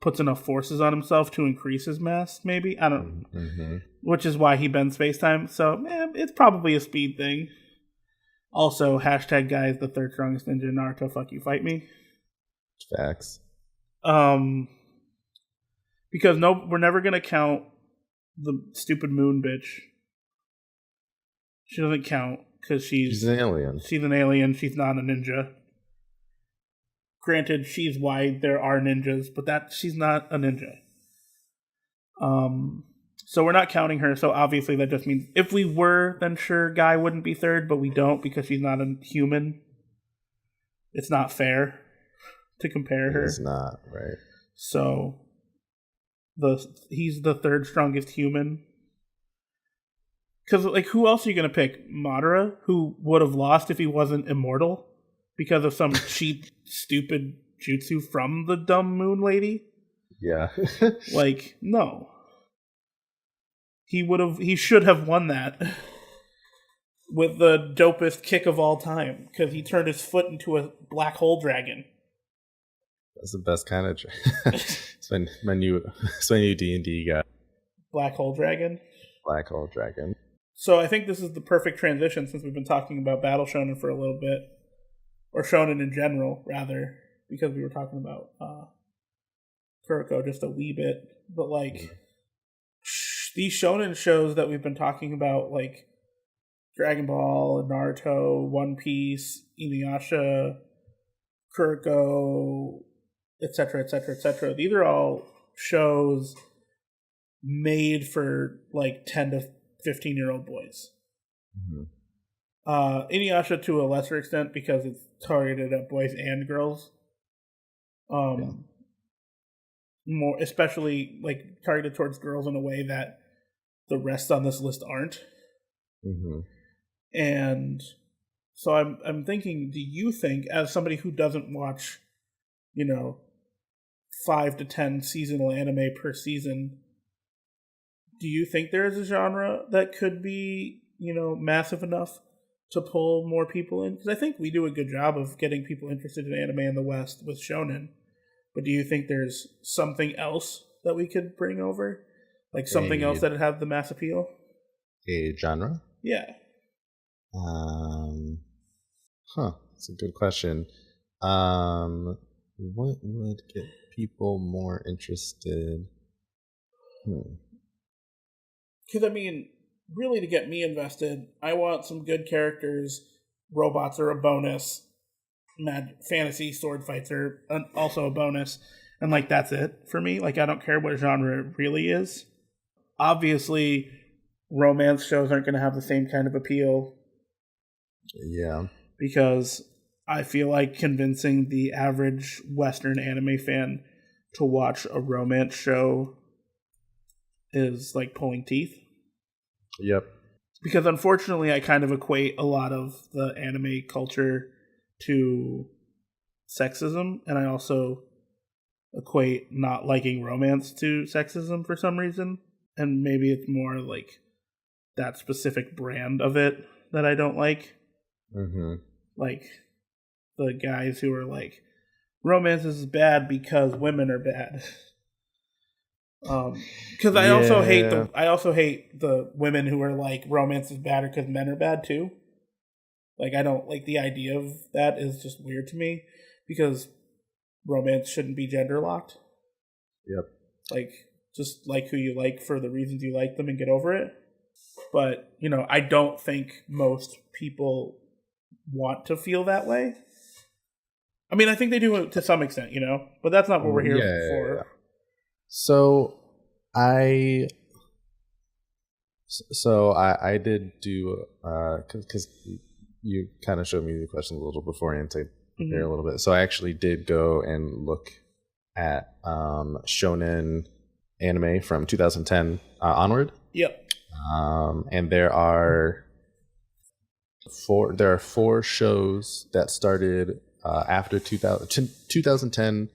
puts enough forces on himself to increase his mass. Maybe, I don't know. Mm-hmm. Which is why he bends space time. So, it's probably a speed thing. Also, hashtag guy is the third strongest ninja in Naruto. Fuck you, fight me. Facts. Because we're never gonna count the stupid moon bitch. She doesn't count because she's an alien. She's an alien. She's not a ninja. Granted, she's why there are ninjas, but she's not a ninja. So we're not counting her. So obviously that just means if we were, then sure, Guy wouldn't be third, but we don't because she's not a human. It's not fair to compare her. It's not, right? So he's the third strongest human. Because, like, who else are you going to pick? Madara, who would have lost if he wasn't immortal because of some cheap, stupid jutsu from the dumb moon lady? Yeah. Like, no. He should have won that with the dopest kick of all time because he turned his foot into a black hole dragon. That's the best kind of it's my new D&D guy. Black hole dragon? Black hole dragon. So I think this is the perfect transition since we've been talking about Battle Shonen for a little bit. Or Shonen in general, rather. Because we were talking about Kuroko just a wee bit. But, like, these Shonen shows that we've been talking about, like Dragon Ball, Naruto, One Piece, Inuyasha, Kuroko, etc., etc., etc. These are all shows made for, like, 10 to 15-year-old boys. Mm-hmm. Inuyasha to a lesser extent because it's targeted at boys and girls. More especially like targeted towards girls in a way that the rest on this list aren't. Mm-hmm. And so I'm thinking, do you think, as somebody who doesn't watch, 5 to 10 seasonal anime per season, do you think there is a genre that could be, massive enough to pull more people in? Because I think we do a good job of getting people interested in anime in the West with shonen. But do you think there's something else that we could bring over? Like something else that would have the mass appeal? A genre? Yeah. That's a good question. What would get people more interested? Because, really to get me invested, I want some good characters. Robots are a bonus. Fantasy sword fights are also a bonus. And, like, that's it for me. Like, I don't care what genre it really is. Obviously, romance shows aren't going to have the same kind of appeal. Yeah. Because I feel like convincing the average Western anime fan to watch a romance show is like pulling teeth. Yep. Because unfortunately, I kind of equate a lot of the anime culture to sexism, and I also equate not liking romance to sexism for some reason. And maybe it's more like that specific brand of it that I don't like. Mm-hmm. Like the guys who are like, romance is bad because women are bad. Because I also hate the women who are like romance is bad because men are bad too. Like I don't like the idea of that is just weird to me because romance shouldn't be gender locked. Yep. Like just like who you like for the reasons you like them and get over it. But I don't think most people want to feel that way. I mean, I think they do it to some extent, but that's not what we're here for. Yeah. So I did do because you kind of showed me the question a little beforehand to prepare a little bit. So I actually did go and look at shonen anime from 2010 onward. Yep. And there are four shows that started after 2010.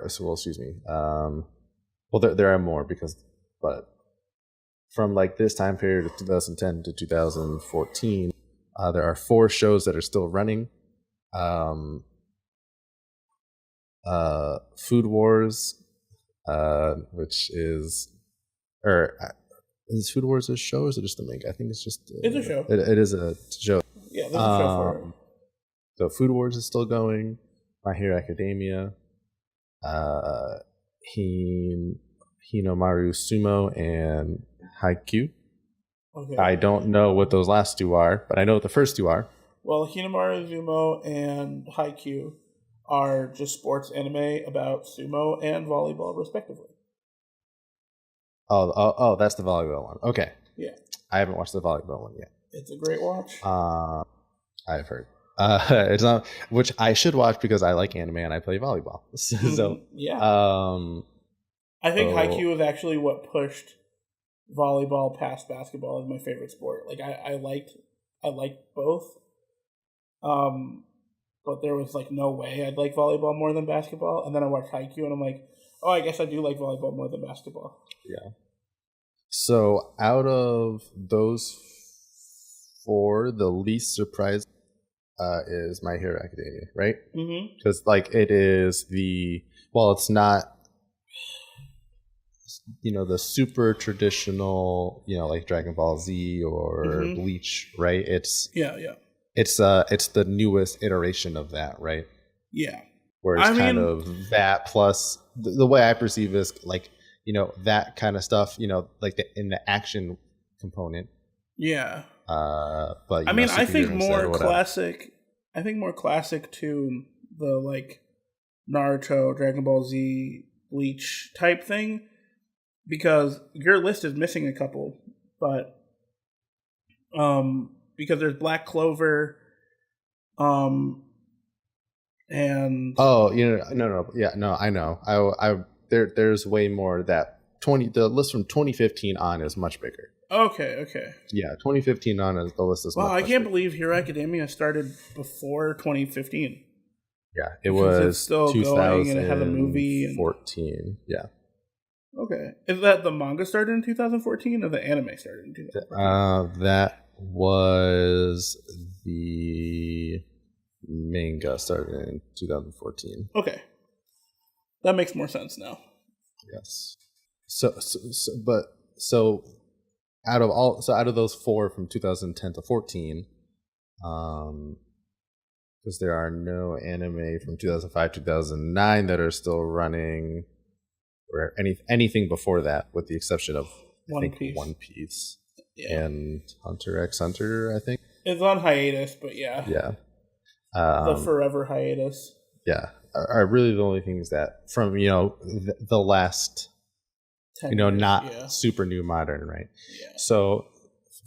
Excuse me. There are more but from like this time period of 2010 to 2014, there are four shows that are still running. Food Wars, which is Food Wars a show or is it just a manga? I think it's just it's a show. It is a show. Yeah, there's a show for it. So Food Wars is still going. My Hero Academia, Hinomaru Sumo, and Haikyuu. Okay. I don't know what those last two are, but I know what the first two are. Well, Hinomaru Sumo and Haikyuu are just sports anime about sumo and volleyball, respectively. Oh, that's the volleyball one. Okay. Yeah. I haven't watched the volleyball one yet. It's a great watch. I've heard. It's not, which I should watch because I like anime and I play volleyball. So yeah. I think Haikyuu is actually what pushed volleyball past basketball as my favorite sport. Like I liked both. But there was like no way I'd like volleyball more than basketball. And then I watched Haikyuu and I'm like, oh, I guess I do like volleyball more than basketball. Yeah. So out of those four, the least surprised is My Hero Academia, right? Because like it is it's not the super traditional like Dragon Ball Z or Bleach, right? It's it's the newest iteration of that, right? Yeah. Where it's kind of that plus the way I perceive is like that kind of stuff, like in the action component. Yeah. But I think more classic. I think more classic to the like Naruto, Dragon Ball Z, Bleach type thing, because your list is missing a couple, but because there's Black Clover, and I know. There's way more that the list from 2015 on is much bigger. Okay. Yeah, 2015 on is the list is. Wow, I can't believe Hero Academia started before 2015. Yeah, it was it's still going and it had a movie. 14. Yeah. Okay, is that the manga started in 2014 or the anime started in 2014? That was the manga started in 2014. Okay, that makes more sense now. Yes. So out of those four from 2010 to 14, because there are no anime from 2005 2009 that are still running, or anything before that, with the exception of One Piece and Hunter x Hunter. I think it's on hiatus, but yeah, the forever hiatus. Yeah, are really the only things that from the last. Not super new modern, right? Yeah. So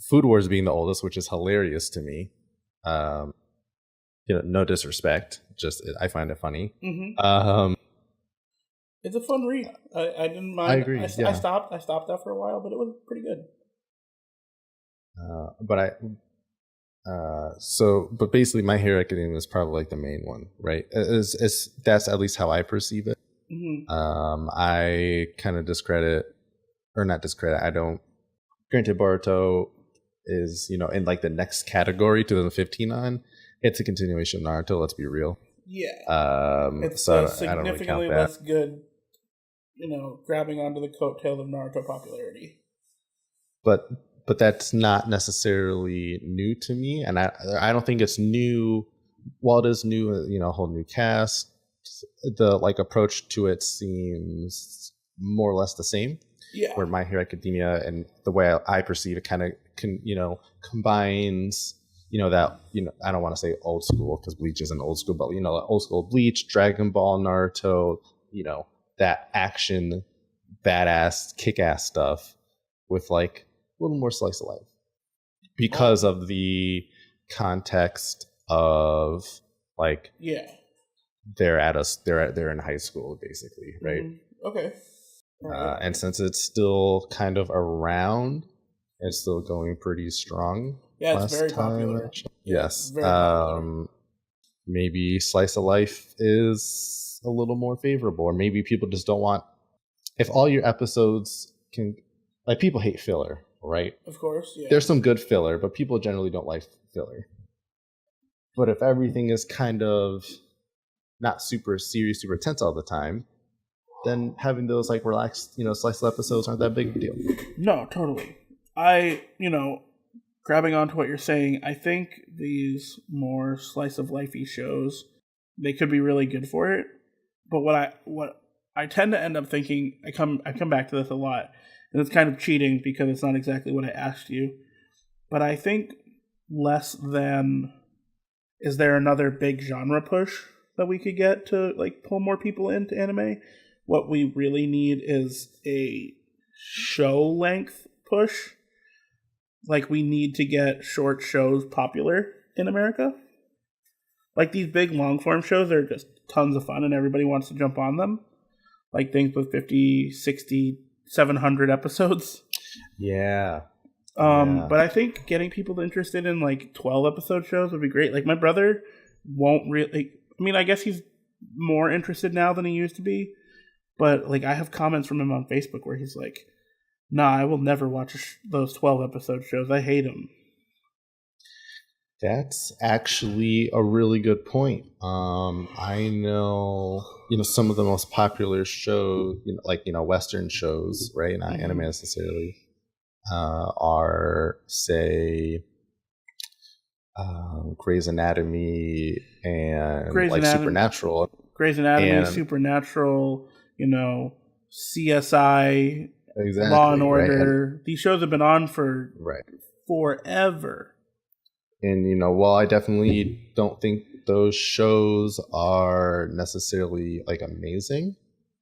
Food Wars being the oldest, which is hilarious to me. No disrespect, just I find it funny. It's a fun read. I didn't mind. I agree. I stopped that for a while, but it was pretty good. But basically, My Hero Academia is probably like the main one, right? That's at least how I perceive it. I kind of granted Boruto is in like the next category 2015 on. It's a continuation of Naruto, let's be real. It's so significantly less good grabbing onto the coattail of Naruto popularity. But that's not necessarily new to me, and I don't think it's new. While it is new, a whole new cast, the approach to it seems more or less the same. Yeah. Where My Hero Academia and the way I perceive it kind of combines that I don't want to say old school because Bleach isn't old school, but old school Bleach, Dragon Ball, Naruto, that action, badass, kick-ass stuff with a little more slice of life because of the context of they're in high school basically, right? Okay. And since it's still kind of around, it's still going pretty strong. Yeah, it's very popular. Yes. Very popular. Maybe slice of life is a little more favorable, or maybe people just don't want. If all your episodes can, people hate filler, right? Of course, yeah. There's some good filler, but people generally don't like filler. But if everything is kind of not super serious, super tense all the time, then having those relaxed, slice of episodes aren't that big of a deal. No, totally. Grabbing onto what you're saying, I think these more slice of lifey shows, they could be really good for it. But what I tend to end up thinking, I come back to this a lot, and it's kind of cheating because it's not exactly what I asked you. But I think less than, is there another big genre push that we could get to pull more people into anime? What we really need is a show length push. We need to get short shows popular in America. These big long form shows are just tons of fun and everybody wants to jump on them. Things with 50, 60, 700 episodes. Yeah. But I think getting people interested in 12 episode shows would be great. My brother won't really, I guess he's more interested now than he used to be. But I have comments from him on Facebook where he's like, "Nah, I will never watch those 12 episode shows. I hate them." That's actually a really good point. I know, some of the most popular shows, Western shows, right? Not anime necessarily, are say Grey's Anatomy and Supernatural. Grey's Anatomy, Supernatural, CSI, exactly, Law and Order. Right? These shows have been on for forever. And, while I definitely don't think those shows are necessarily amazing,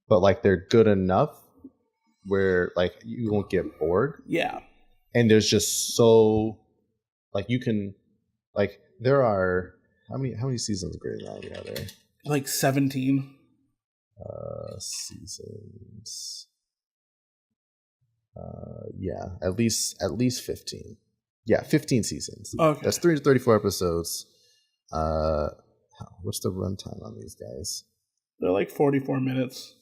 but they're good enough where you won't get bored. Yeah. And there's just so you can there are how many seasons of Grey's Anatomy are there? 17. Seasons. Yeah, at least 15. Yeah, 15 seasons. Okay. That's 334 episodes. What's the runtime on these guys? They're 44 minutes.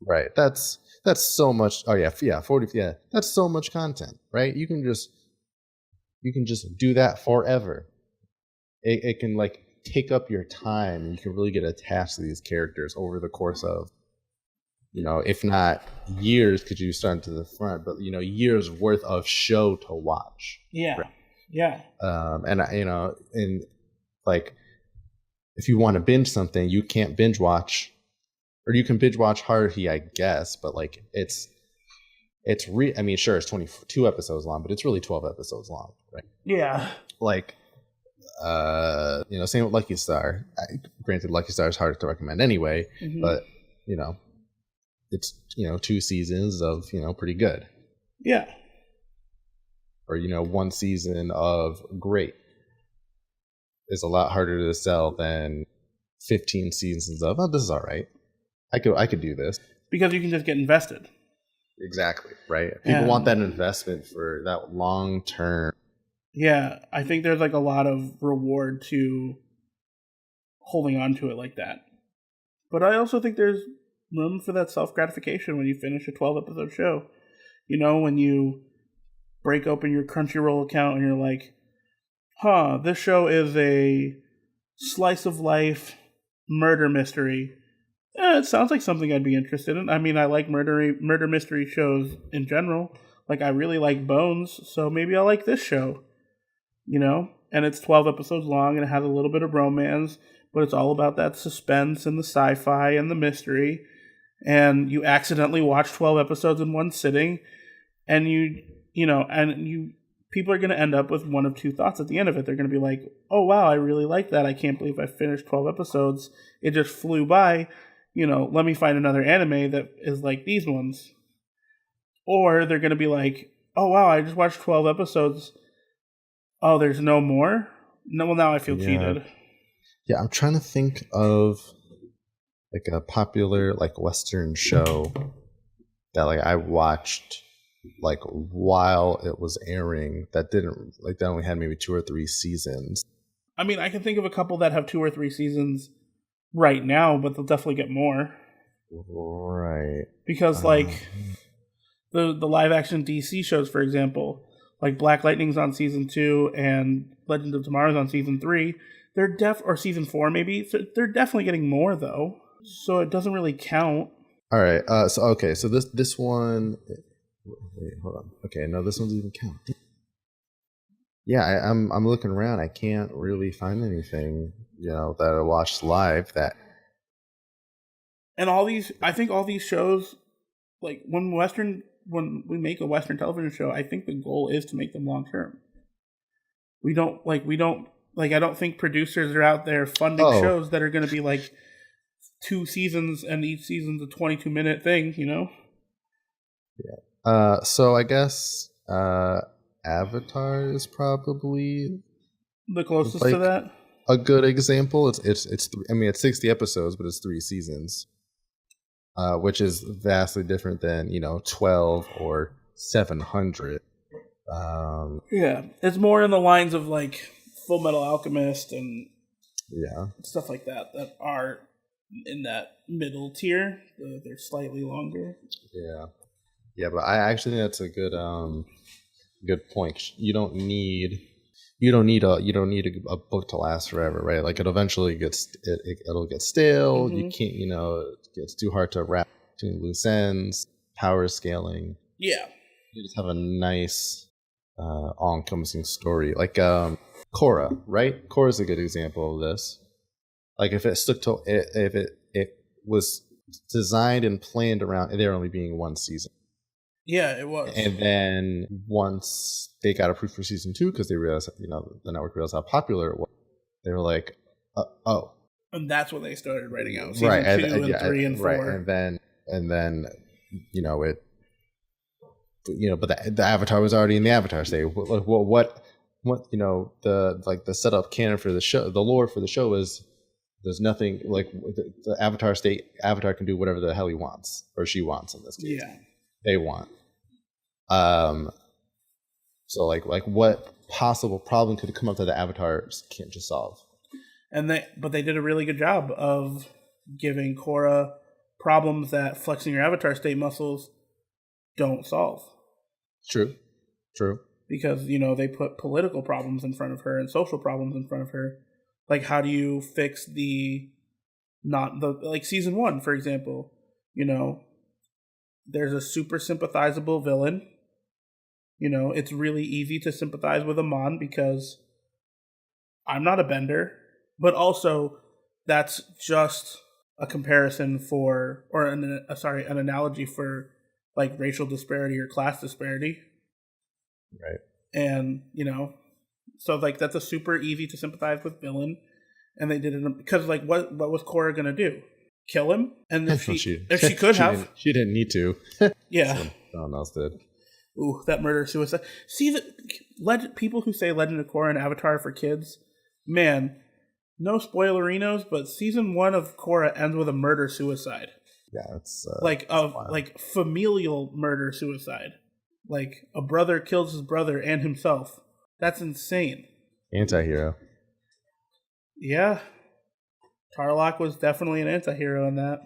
Right. That's so much. Oh yeah, 40. Yeah, that's so much content, right? You can just do that forever. It can take up your time, and you can really get attached to these characters over the course of, if not years, because you start to the front, but years worth of show to watch. Yeah, right? Yeah. And if you want to binge something, you can't binge watch, or you can binge watch Haruhi, I guess, but it's sure, it's 22 episodes long, but it's really 12 episodes long, right? Yeah. Same with Lucky Star. Granted, Lucky Star is harder to recommend anyway, but it's 2 seasons of pretty good. Yeah. Or 1 season of great is a lot harder to sell than 15 seasons of this is all right. I could do this because you can just get invested. Exactly, right? People want that investment for that long term. Yeah, I think there's a lot of reward to holding on to it like that. But I also think there's room for that self-gratification when you finish a 12-episode show. When you break open your Crunchyroll account and you're like, this show is a slice of life murder mystery It sounds like something I'd be interested in. I mean, I like murder mystery shows in general. Like, I really like Bones, so maybe I'll like this show. You know? And it's 12 episodes long, and it has a little bit of romance, but it's all about that suspense and the sci-fi and the mystery. And you accidentally watch 12 episodes in one sitting, and people are going to end up with one of two thoughts at the end of it. They're going to be like, oh, wow, I really like that. I can't believe I finished 12 episodes. It just flew by. Let me find another anime that is like these ones. Or they're going to be like, oh, wow, I just watched 12 episodes. Oh, there's no more? No, well, now I feel cheated. Yeah, I'm trying to think of like a popular like Western show that like I watched like while it was airing that only had maybe 2 or 3 seasons. I mean, I can think of a couple that have 2 or 3 seasons right now, but they'll definitely get more. Right. Because like the live action DC shows, for example, like Black Lightning's on season 2 and Legend of Tomorrow's on season 3. They're or season 4 maybe. They're definitely getting more though. So it doesn't really count. All right. So this one. Wait, hold on. Okay, no, this one doesn't even count. Yeah, I'm looking around. I can't really find anything, that I watched live that. And I think all these shows, like when we make a Western television show, I think the goal is to make them long term. I don't think producers are out there funding shows that are going to be like 2 seasons and each season's a 22-minute thing, Yeah. So I guess Avatar is probably the closest to that. A good example. It's 60 episodes, but it's 3 seasons, which is vastly different than 12 or 700. Yeah, it's more in the lines of like Full Metal Alchemist and stuff like that are in that middle tier. They're slightly longer. Yeah, but I actually think that's a good point. You don't need a book to last forever, right? Like it'll get stale. Mm-hmm. You can't, it's too hard to wrap between loose ends. Power scaling. Yeah, you just have a nice, all-encompassing story. Like Korra, right? Korra's a good example of this. Like if it was designed and planned around there only being 1 season. Yeah, it was. And then once they got approved for season 2, because they realized, the network realized how popular it was, they were like, oh. And that's when they started writing out season 2 and 3 and 4. Right, and then, but the Avatar was already in the Avatar state. What the setup canon for the show, the lore for the show is there's nothing like the Avatar state. Avatar can do whatever the hell he wants, or she wants in this case. Yeah. They want. So like what possible problem could come up that the avatars can't just solve? But they did a really good job of giving Korra problems that flexing your avatar state muscles don't solve. True. Because, they put political problems in front of her and social problems in front of her. Like, how do you fix season 1, for example, there's a super sympathizable villain. It's really easy to sympathize with Amon because I'm not a bender, but also that's just a comparison an analogy for like racial disparity or class disparity. Right. And, so like that's a super easy to sympathize with villain. And they did it because like what was Korra going to do? Kill him? And if she could have. She didn't need to. Yeah. Someone else did. Ooh, that murder-suicide. See, people who say Legend of Korra and Avatar for kids, man, no spoilerinos, but season 1 of Korra ends with a murder-suicide. Yeah, it's... like familial murder-suicide. Like, a brother kills his brother and himself. That's insane. Anti-hero. Yeah. Tarlok was definitely an anti-hero in that.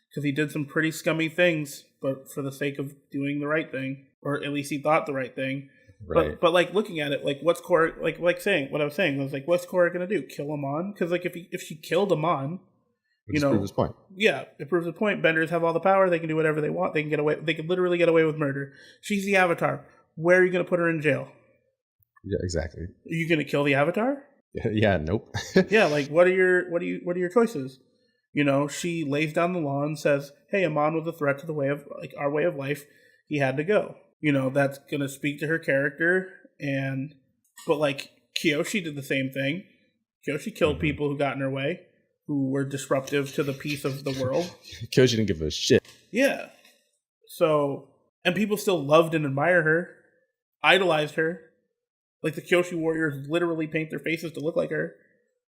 Because he did some pretty scummy things, but for the sake of doing the right thing. Or at least he thought the right thing. Right. But like looking at it, like what's Korra like saying what I was saying was like what's Korra gonna do? Kill Amon? Because like if she killed Amon, Just prove his point. Yeah, it proves the point. Benders have all the power. They can do whatever they want. They can get away. They can literally get away with murder. She's the Avatar. Where are you going to put her in jail? Yeah, exactly. Are you going to kill the Avatar? Yeah, nope. Yeah, like what are your choices? She lays down the law and says, "Hey, Amon was a threat to the way of our way of life. He had to go." That's going to speak to her character. But Kyoshi did the same thing. Kyoshi killed people who got in her way, who were disruptive to the peace of the world. Kyoshi didn't give a shit. Yeah. So, and people still loved and admire her, idolized her. Like the Kyoshi warriors literally paint their faces to look like her.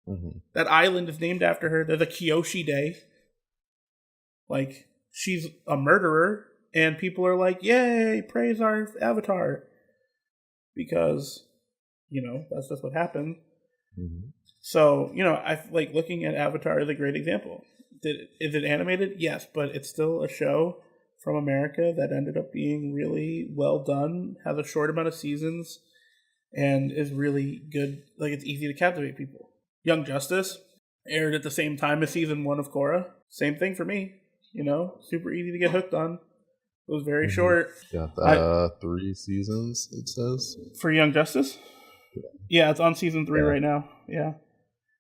Mm-hmm. That island is named after her. There's a Kyoshi Day. She's a murderer, and people are like, "Yay, praise our Avatar." Because, that's just what happened. Mm-hmm. So, I like looking at Avatar is a great example. Is it animated? Yes, but it's still a show from America that ended up being really well done, has a short amount of seasons, and is really good. It's easy to captivate people. Young Justice aired at the same time as season 1 of Korra. Same thing for me. Super easy to get hooked on. It was very short. Yeah, 3 seasons, it says. For Young Justice? Yeah, it's on season 3 right now. Yeah.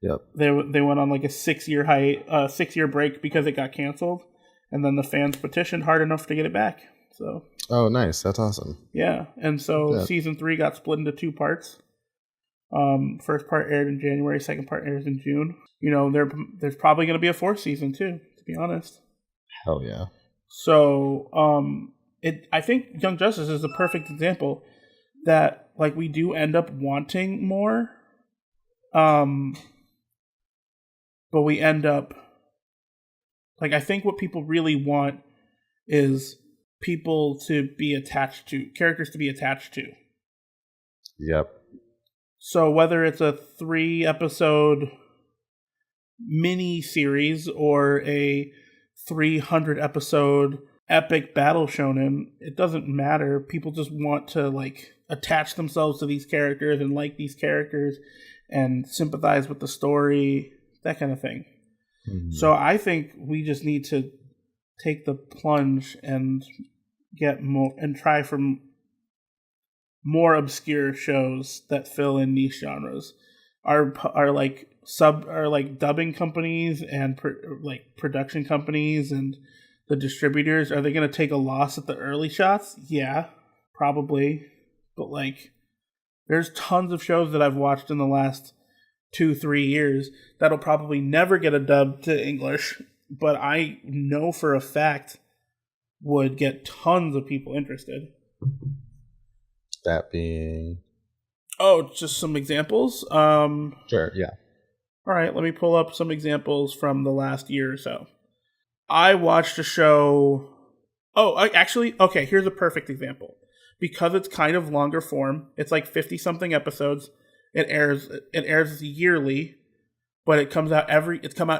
Yep. They went on a 6-year break because it got canceled, and then the fans petitioned hard enough to get it back. So. Oh, nice! That's awesome. Yeah, and so season 3 got split into 2 parts. First part aired in January, second part airs in June. There's probably going to be a 4th season too. To be honest. Hell yeah. So, I think Young Justice is a perfect example that we do end up wanting more. But we end up I think what people really want is people to be attached to, characters to be attached to. Yep. So whether it's a 3-episode mini series or a 300-episode epic battle shonen, it doesn't matter. People just want to attach themselves to these characters and like these characters and sympathize with the story, that kind of thing. Mm-hmm. So I think we just need to take the plunge and get more and try from more obscure shows that fill in niche genres. Are dubbing companies and production companies and the distributors, are they going to take a loss at the early shots? Yeah, probably. But there's tons of shows that I've watched in the last 2-3 years that'll probably never get a dub to English, but I know for a fact would get tons of people interested. That being... Oh, just some examples? Sure, yeah. All right, let me pull up some examples from the last year or so. I watched a show... okay, here's a perfect example. Because it's kind of longer form, it's 50-something episodes. It airs yearly, but it's come out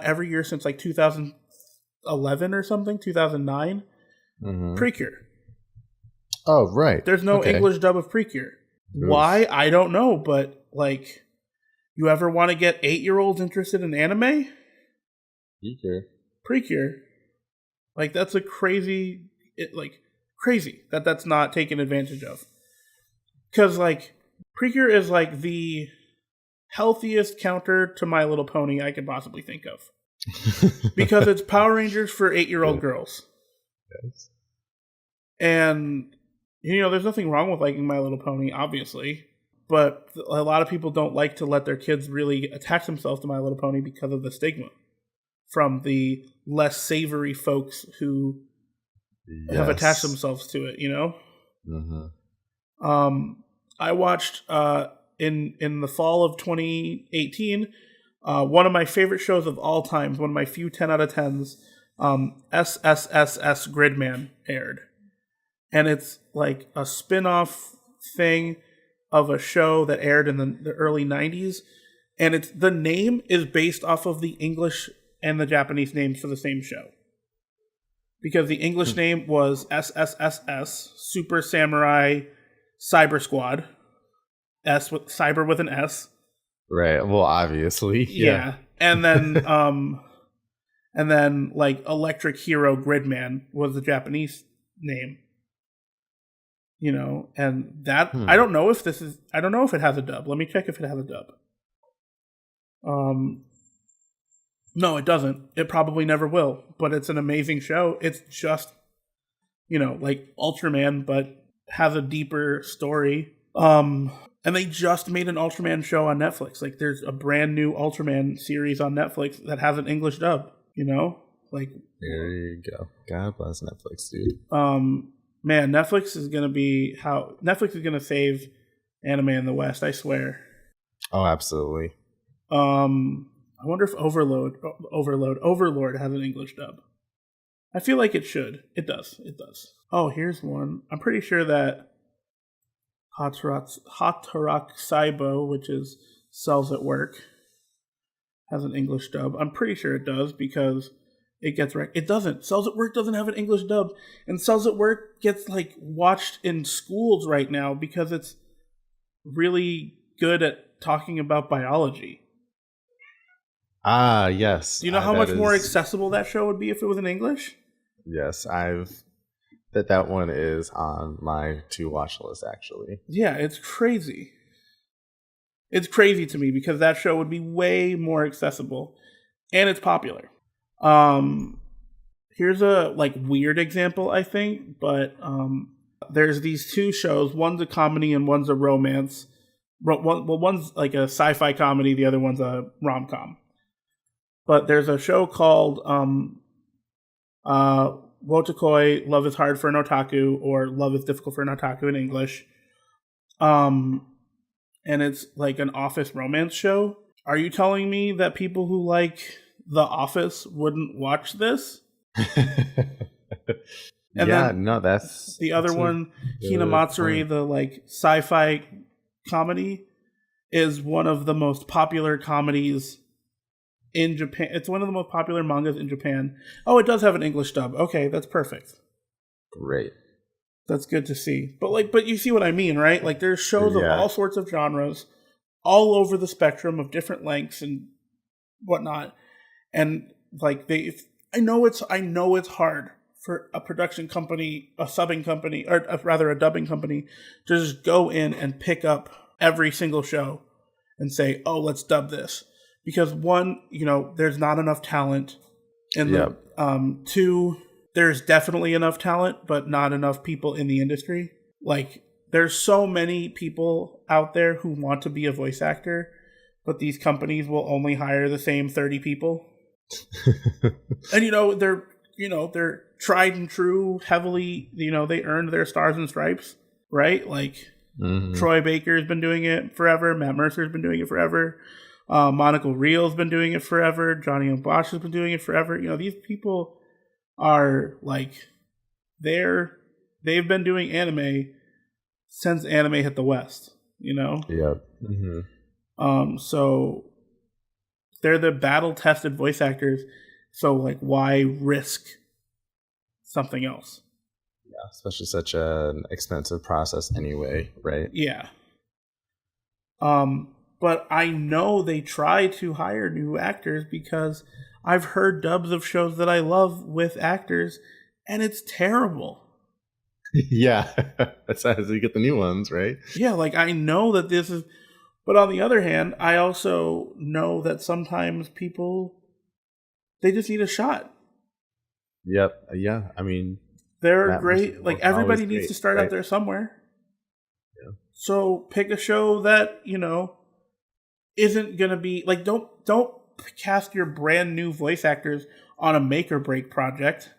every year since 2011 or something, 2009. Mm-hmm. Precure. Oh, right. There's no English dub of Precure. Oof. Why? I don't know, but you ever want to get 8-year-olds interested in anime? Precure. That's a crazy that's not taken advantage of. Because Precure is the healthiest counter to My Little Pony I could possibly think of. Because it's Power Rangers for 8-year-old girls. Yes. And, there's nothing wrong with liking My Little Pony, obviously. But a lot of people don't like to let their kids really attach themselves to My Little Pony because of the stigma from the less savory folks who have attached themselves to it, Mm-hmm. I watched in the fall of 2018 one of my favorite shows of all times, one of my few 10 out of 10s, SSSS Gridman aired. And it's a spin-off thing of a show that aired in the early 90s. And the name is based off of the English and the Japanese names for the same show. Because the English name was SSSS, Super Samurai Cyber Squad. Cyber with an S. Right. Well, obviously. Yeah. And then And then like Electric Hero Gridman was the Japanese name. You know, and that I don't know if it has a dub. Let me check if it has a dub. No, it doesn't. It probably never will, but it's an amazing show. It's just, you know, like Ultraman, but has a deeper story. And they just made an Ultraman show on Netflix. Like there's a brand new Ultraman series on Netflix that has an English dub, you know? Like there you go. God bless Netflix, dude. Man, Netflix is going to save anime in the West, I swear. Oh, absolutely. I wonder if Overlord has an English dub. I feel like it should. It does. Oh, here's one. I'm pretty sure that Hatarak Saibo, which is Cells at Work, has an English dub. I'm pretty sure it does because it gets it doesn't. Cells at Work doesn't have an English dub, and Cells at Work gets like watched in schools right now because it's really good at talking about biology. Ah, yes. Do you know how much more accessible that show would be if it was in English? Yes, that one is on my to watch list actually. Yeah, it's crazy. It's crazy to me because that show would be way more accessible, and it's popular. Here's a like weird example, I think, but there's these two shows. One's a comedy and one's a romance. One's like a sci-fi comedy. The other one's a rom-com. But there's a show called Wotakoi, Love is Hard for an Otaku, or Love is Difficult for an Otaku in English. And it's like an office romance show. Are you telling me that people who like The Office wouldn't watch this? That's the other one, Hinamatsuri, the like sci-fi comedy, is one of the most popular comedies in Japan. It's one of the most popular mangas in Japan. Oh, it does have an English dub. Okay, that's perfect. Great. That's good to see. But you see what I mean, right? Like there's shows of all sorts of genres, all over the spectrum of different lengths and whatnot. And like I know it's hard for a production company, a subbing company, or rather a dubbing company, to just go in and pick up every single show and say, "Oh, let's dub this." Because one, you know, there's not enough talent, and two, there's definitely enough talent, but not enough people in the industry. Like, there's so many people out there who want to be a voice actor, but these companies will only hire the same 30 people. And they're tried and true, heavily. You know, they earned their stars and stripes, right? Like Troy Baker's been doing it forever. Matt Mercer's been doing it forever. Monica Rial's been doing it forever. Johnny and Bosch has been doing it forever. You know, these people are like, they've been doing anime since anime hit the West, you know? Yep. Mm-hmm. So they're the battle-tested voice actors. So, like, why risk something else? Yeah, especially such an expensive process anyway, right? Yeah. But I know they try to hire new actors because I've heard dubs of shows that I love with actors, and it's terrible. Yeah, that's as you get the new ones, right? Yeah, like I know that this is, but on the other hand, I also know that sometimes people, they just need a shot. Yep. Yeah. I mean, they're great. Like everybody needs to start out there somewhere. Yeah. So pick a show that, you know, isn't going to be like, don't cast your brand new voice actors on a make or break project.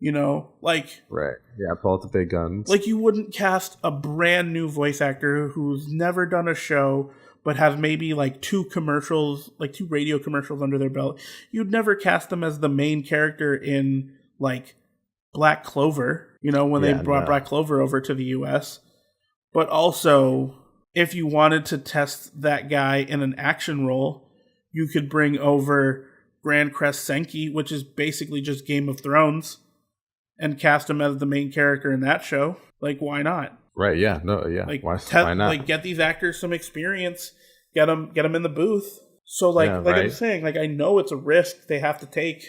You know, like... Right. Yeah, pull out the big guns. Like, you wouldn't cast a brand new voice actor who's never done a show, but has maybe, like, two radio commercials under their belt. You'd never cast them as the main character in, like, Black Clover, you know, when they brought Black Clover over to the U.S. But also, if you wanted to test that guy in an action role, you could bring over Grand Crest Senki, which is basically just Game of Thrones, and cast him as the main character in that show. Like, why not? Right, yeah. No, yeah. Like, why not? Like, get these actors some experience. Get them in the booth. So like Yeah, like right. I'm saying, like I know it's a risk they have to take,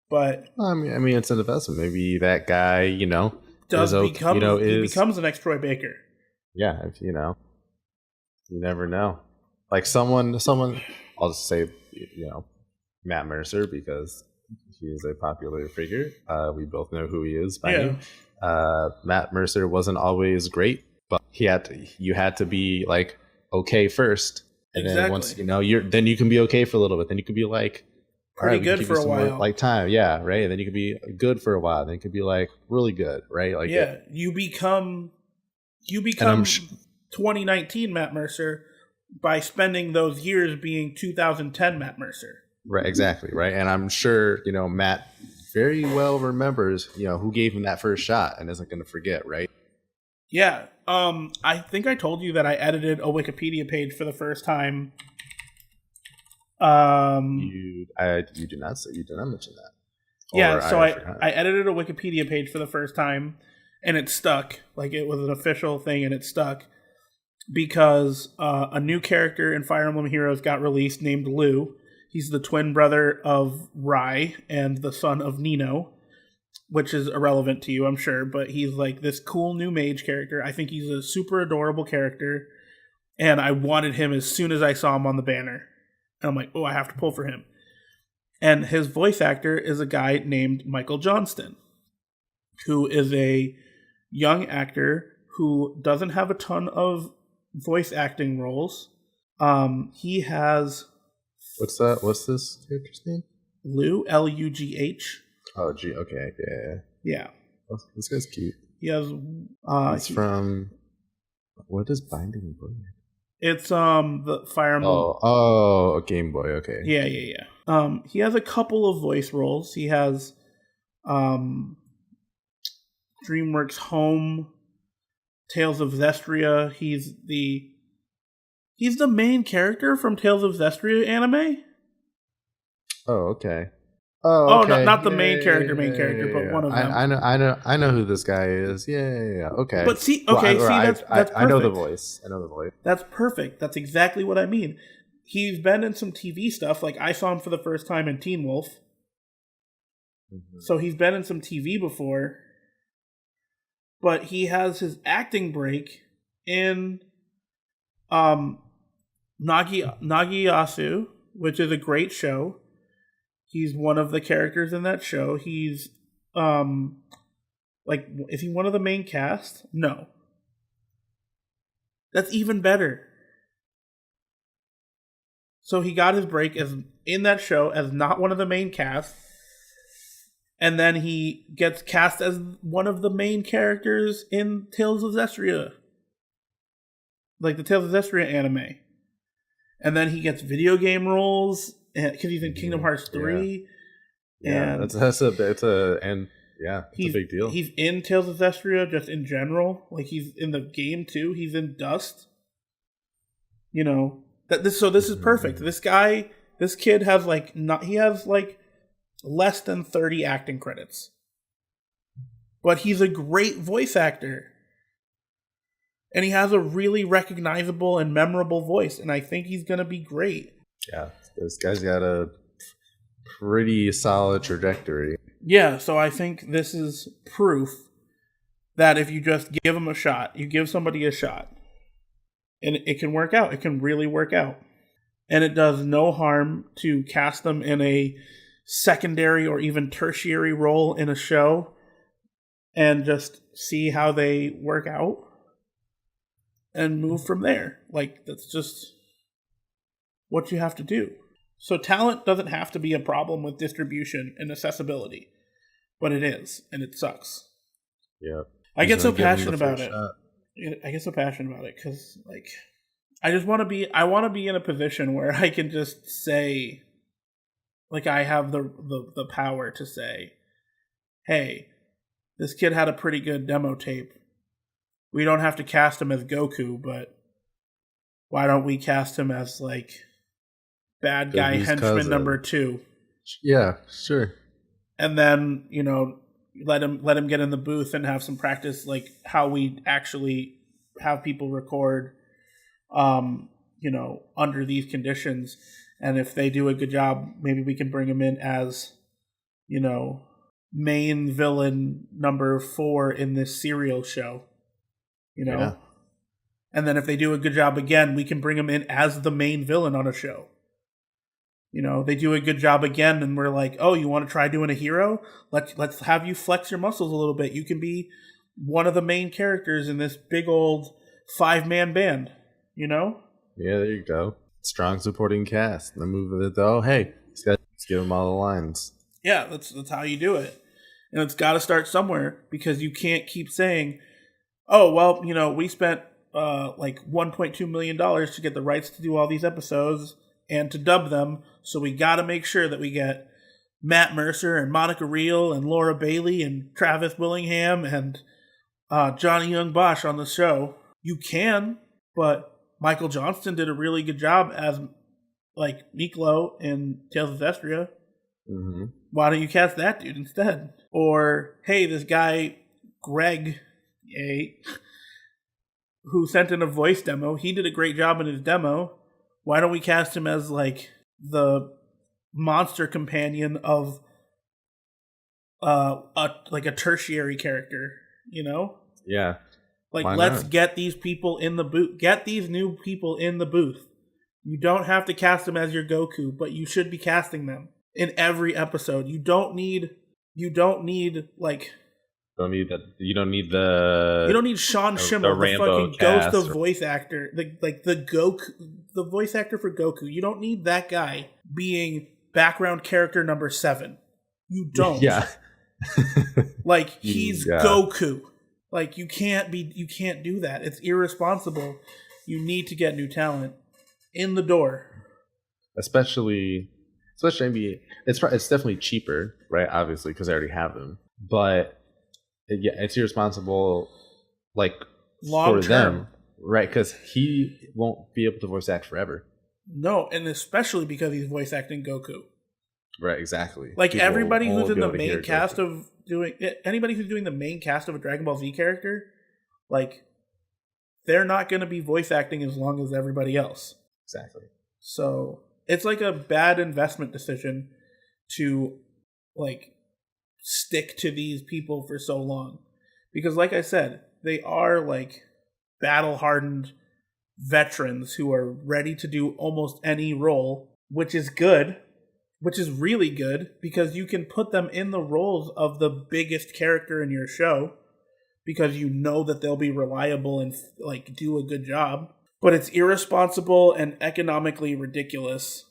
but I mean, it's an investment. Maybe that guy, does is okay. he Is becomes the next Troy Baker. yeah. If you never know. Like someone. I'll just say, Matt Mercer because he is a popular figure. We both know who he is by name. Matt Mercer wasn't always great, but you had to be like okay first, and then once then you can be okay for a little bit. Then you can be like pretty good for a while, more, like time, yeah, right. And then you can be good for a while. Then you can be like really good, right? Like you become 2019 Matt Mercer by spending those years being 2010 Matt Mercer. Right, exactly, right. And I'm sure Matt very well remembers who gave him that first shot and isn't going to forget, right? Yeah. I think I told you that I edited a Wikipedia page for the first time. You did not mention that. Yeah, so I edited a Wikipedia page for the first time, and it stuck. Like it was an official thing, and it stuck because a new character in Fire Emblem Heroes got released named Lou. He's the twin brother of Rai and the son of Nino, which is irrelevant to you, I'm sure, but he's like this cool new mage character. I think he's a super adorable character, and I wanted him as soon as I saw him on the banner. And I'm like, oh, I have to pull for him. And his voice actor is a guy named Michael Johnston, who is a young actor who doesn't have a ton of voice acting roles. He has... What's this character's name? Lou, Lugh. Oh, G. Okay, yeah. Yeah. Oh, this guy's cute. He has. It's from. What is Binding Blade? It's the Fire Emblem. Oh, a Game Boy. Okay. Yeah. He has a couple of voice roles. He has, DreamWorks Home, Tales of Zestria. He's the main character from Tales of Zestria anime. Oh, okay. Oh, okay. Not the main character, but one of them. I know who this guy is. Yeah. Okay. But that's perfect. I know the voice. That's perfect. That's exactly what I mean. He's been in some TV stuff. Like I saw him for the first time in Teen Wolf. Mm-hmm. So he's been in some TV before. But he has his acting break in Nagiyasu, which is a great show. He's one of the characters in that show. He's, is he one of the main cast? No. That's even better. So he got his break as in that show as not one of the main cast. And then he gets cast as one of the main characters in Tales of Zestria. Like the Tales of Zestria anime. And then he gets video game roles because he's in Kingdom Hearts 3. Yeah, and it's a big deal. He's in Tales of Zestria just in general. Like he's in the game too. He's in Dust. This is perfect. This kid has less than 30 acting credits. But he's a great voice actor. And he has a really recognizable and memorable voice, and I think he's going to be great. Yeah, this guy's got a pretty solid trajectory. Yeah, so I think this is proof that if you just give him a shot, you give somebody a shot, and it can work out. It can really work out. And it does no harm to cast them in a secondary or even tertiary role in a show and just see how they work out. And move from there. Like, that's just what you have to do. So talent doesn't have to be a problem with distribution and accessibility. But it is, and it sucks. Yeah. I get so passionate about it. Because, I want to be in a position where I can just say, like, I have the power to say, hey, this kid had a pretty good demo tape. We don't have to cast him as Goku, but why don't we cast him as, bad guy henchman number 2? Yeah, sure. And then, let him get in the booth and have some practice, how we actually have people record, under these conditions. And if they do a good job, maybe we can bring him in as, main villain number 4 in this serial show. Yeah. And then if they do a good job again, we can bring him in as the main villain on a show. They do a good job again, and we're like, oh, you want to try doing a hero? Let's have you flex your muscles a little bit. You can be one of the main characters in this big old 5-man band, Yeah, there you go. Strong supporting cast. The move of it, though, hey, let's give them all the lines. Yeah, that's how you do it. And it's got to start somewhere, because you can't keep saying, oh, well, we spent like $1.2 million to get the rights to do all these episodes and to dub them, so we got to make sure that we get Matt Mercer and Monica Reel and Laura Bailey and Travis Willingham and Johnny Young Bosch on the show. You can, but Michael Johnston did a really good job as like Miklo in Tales of Zestria. Mm-hmm. Why don't you cast that dude instead? Or, hey, this guy, Greg, who sent in a voice demo, he did a great job in his demo. Why don't we cast him as, like, the monster companion of, a tertiary character, Yeah. Like, let's get these people in the booth. Get these new people in the booth. You don't have to cast them as your Goku, but you should be casting them in every episode. You don't need like... You don't need Sean Schemmel, the fucking ghost of voice actor, the voice actor for Goku. You don't need that guy being background character number 7. You don't. Yeah. Like, he's Goku. Like, you can't do that. It's irresponsible. You need to get new talent in the door. Especially maybe it's definitely cheaper, right? Obviously, because I already have them. But it's irresponsible, like, long for term, them, right? Because he won't be able to voice act forever. No, and especially because he's voice acting Goku. Right, exactly. Like, everybody who's in the main cast of anybody who's doing the main cast of a Dragon Ball Z character, like, they're not going to be voice acting as long as everybody else. Exactly. So it's like a bad investment decision to, like, stick to these people for so long, because, like I said, they are like battle-hardened veterans who are ready to do almost any role, which is really good, because you can put them in the roles of the biggest character in your show, because you know that they'll be reliable and like do a good job. But it's irresponsible and economically ridiculous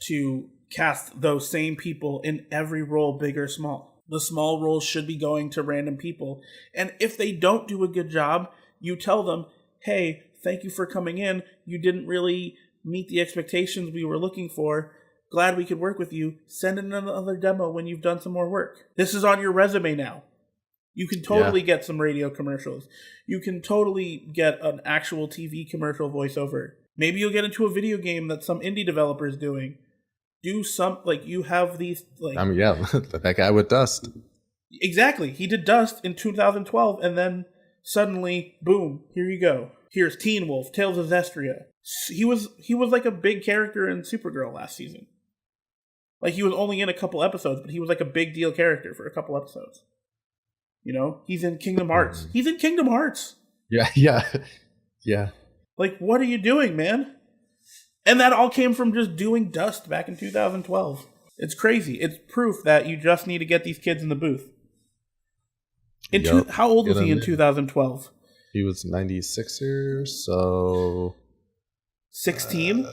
to cast those same people in every role, big or small. The small roles should be going to random people. And if they don't do a good job, you tell them, hey, thank you for coming in. You didn't really meet the expectations we were looking for. Glad we could work with you. Send in another demo when you've done some more work. This is on your resume now. You can totally get some radio commercials. You can totally get an actual TV commercial voiceover. Maybe you'll get into a video game that some indie developer is doing. Do some, like, you have these, like... I mean, yeah, that guy with Dust. Exactly. He did Dust in 2012, and then suddenly, boom, here you go. Here's Teen Wolf, Tales of Zestria. He was like a big character in Supergirl last season. Like, he was only in a couple episodes, but he was like a big deal character for a couple episodes. He's in Kingdom Hearts. He's in Kingdom Hearts. Yeah. Like, what are you doing, man? And that all came from just doing Dust back in 2012. It's crazy. It's proof that you just need to get these kids in the booth. How old was he in 2012? He was 96er, so... 16?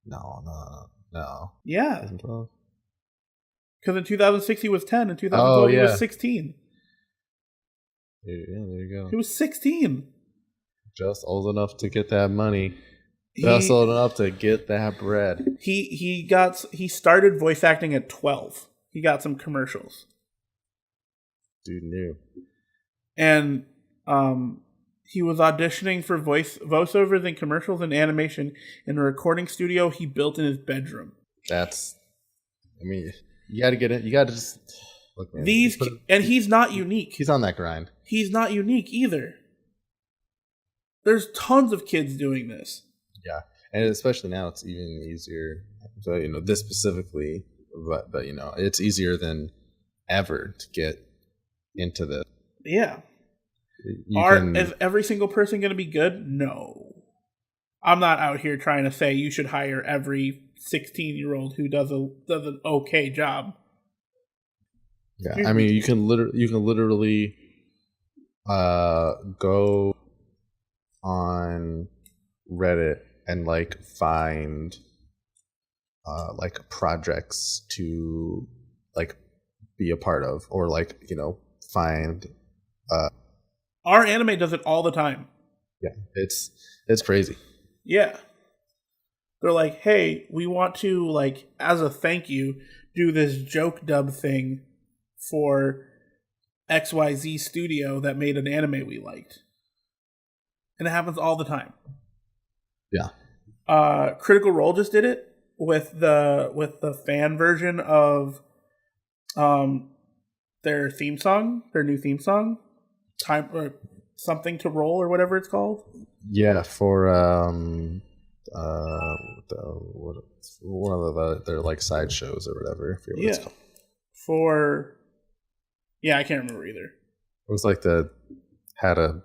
No. Yeah. Because in 2006 he was 10, in 2012 he was 16. Yeah, there you go. He was 16. Just old enough to get that money. Just old enough to get that bread. He started voice acting at 12. He got some commercials. Dude knew. And he was auditioning for voiceovers and commercials and animation in a recording studio he built in his bedroom. You got to get it. You got to just look, man. And he's not unique. He's on that grind. He's not unique either. There's tons of kids doing this. Yeah, and especially now, it's even easier. So, this specifically, but it's easier than ever to get into this. Yeah. Is every single person going to be good? No. I'm not out here trying to say you should hire every 16-year-old who does an okay job. Yeah, I mean, you can literally go on Reddit and find projects to be a part of, or find. Our anime does it all the time. Yeah, it's crazy. Yeah. They're like, hey, we want to, as a thank you, do this joke dub thing for XYZ studio that made an anime we liked. And it happens all the time. Yeah. Critical Role just did it with the fan version of their theme song, their new theme song. Time or something to roll or whatever it's called. Yeah, for one of their side shows or whatever. I forget what it's called. I can't remember either. It was how to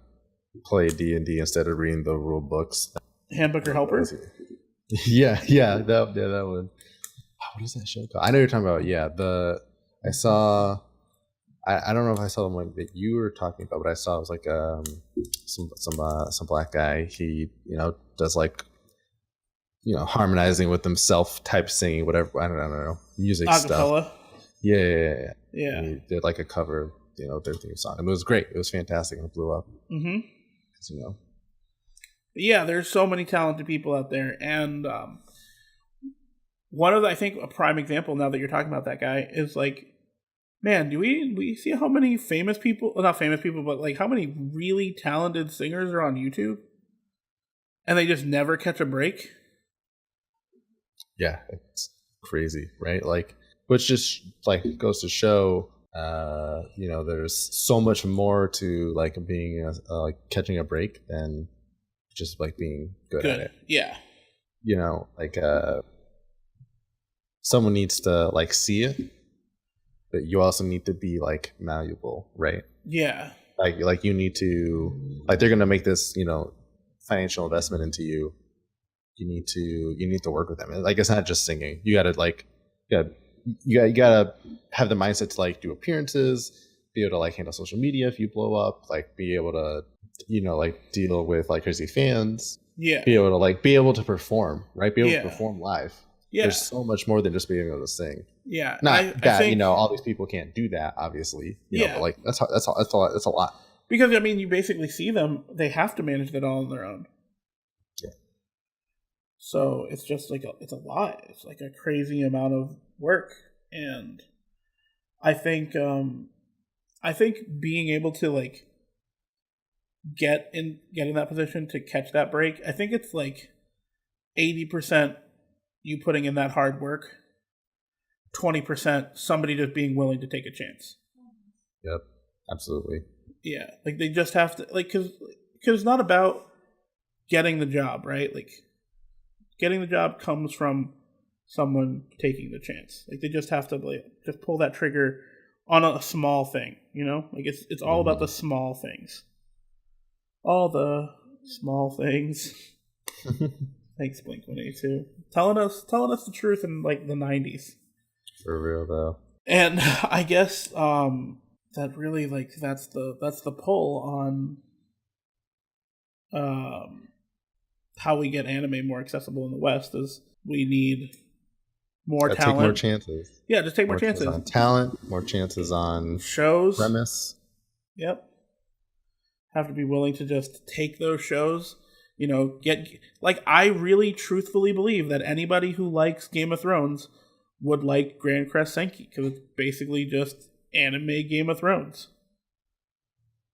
play D&D instead of reading the rule books. Handbook or Helper. Yeah, that one. What is that show called? I know you're talking about. I saw. I don't know if I saw the one that you were talking about, but I saw it was some black guy. He does harmonizing with himself type singing, whatever. I don't know, music Acapella. Stuff. Yeah. He did a cover of their theme song, and it was great. It was fantastic, and it blew up. Mm-hmm. Yeah, there's so many talented people out there, and one of I think a prime example now that you're talking about that guy is man, do we see how many famous people, well, not famous people, but how many really talented singers are on YouTube? And they just never catch a break? Yeah, it's crazy, right? Which just goes to show, there's so much more to being catching a break than just being good at it. Yeah. Someone needs to see it. But you also need to be malleable, right? Yeah. You need to they're gonna make this financial investment into you. You need to work with them. It's not just singing. You gotta you gotta have the mindset to do appearances, be able to handle social media if you blow up, be able to deal with crazy fans. Yeah. Be able to perform, right? Be able to perform live. Yeah. There's so much more than just being able to sing. Yeah. I think, all these people can't do that, obviously. But that's a lot. Because you basically see them, they have to manage that all on their own. Yeah. So it's just it's a lot. It's a crazy amount of work. And I think being able to get in that position to catch that break, I think it's 80% you putting in that hard work, 20% somebody just being willing to take a chance. Yep, absolutely. Yeah, they just have to because it's not about getting the job, right? Getting the job comes from someone taking the chance. They just have to just pull that trigger on a small thing, it's all about the small things. All the small things. Thanks, Blink-182. Telling us the truth in the 90s. For real though. And I guess that really that's the pull on how we get anime more accessible in the West is we need more talent. Take more chances. Yeah, just take more chances on talent, more chances on shows. Premise. Yep. Have to be willing to just take those shows. I really truthfully believe that anybody who likes Game of Thrones would like Grand Crest Senki because it's basically just anime Game of Thrones.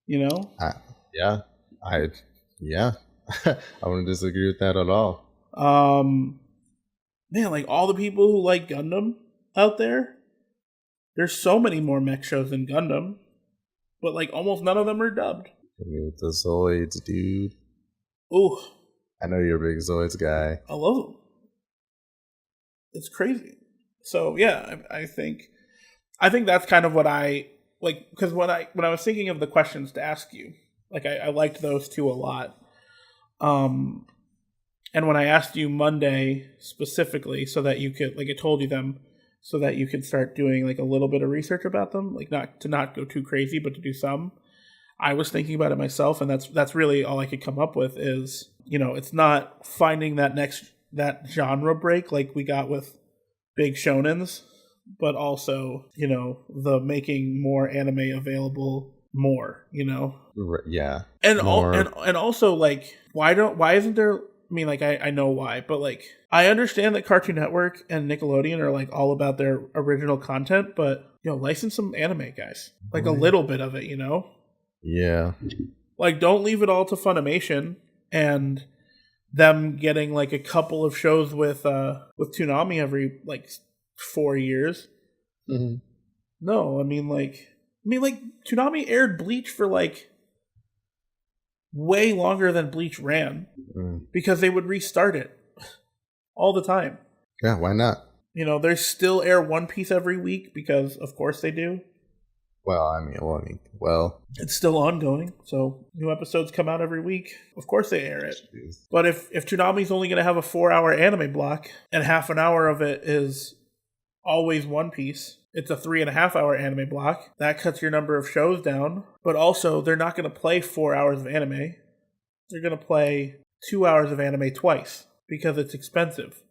Yeah. I wouldn't disagree with that at all. Man, all the people who like Gundam out there, there's so many more mech shows than Gundam, but almost none of them are dubbed. With the Zoids, dude. Ooh. I know you're a big Zoids guy. I love them. It's crazy. So yeah, I think that's kind of what I like, because when I was thinking of the questions to ask you, like I liked those two a lot. And when I asked you Monday specifically, so that you could, like I told you them, so that you could start doing like a little bit of research about them, like not go too crazy, but to do some. I was thinking about it myself, and that's really all I could come up with is, it's not finding that genre break like we got with big shonens, but also, the making more anime available more, Yeah. And and also, like, why isn't there, I mean, like, I know why, but like, I understand that Cartoon Network and Nickelodeon are like all about their original content, but license some anime, guys. Like a little bit of it, Yeah. Like, don't leave it all to Funimation and them getting like a couple of shows with Toonami every like 4 years. Mm-hmm. No, I mean like Toonami aired Bleach for like way longer than Bleach ran because they would restart it all the time. Yeah, why not? They still air One Piece every week because of course they do. Well, it's still ongoing, so new episodes come out every week. Of course they air it. Geez. But if Toonami's only going to have a 4-hour anime block and half an hour of it is always One Piece, it's a 3.5-hour anime block. That cuts your number of shows down. But also, they're not going to play 4 hours of anime. They're going to play 2 hours of anime twice because it's expensive.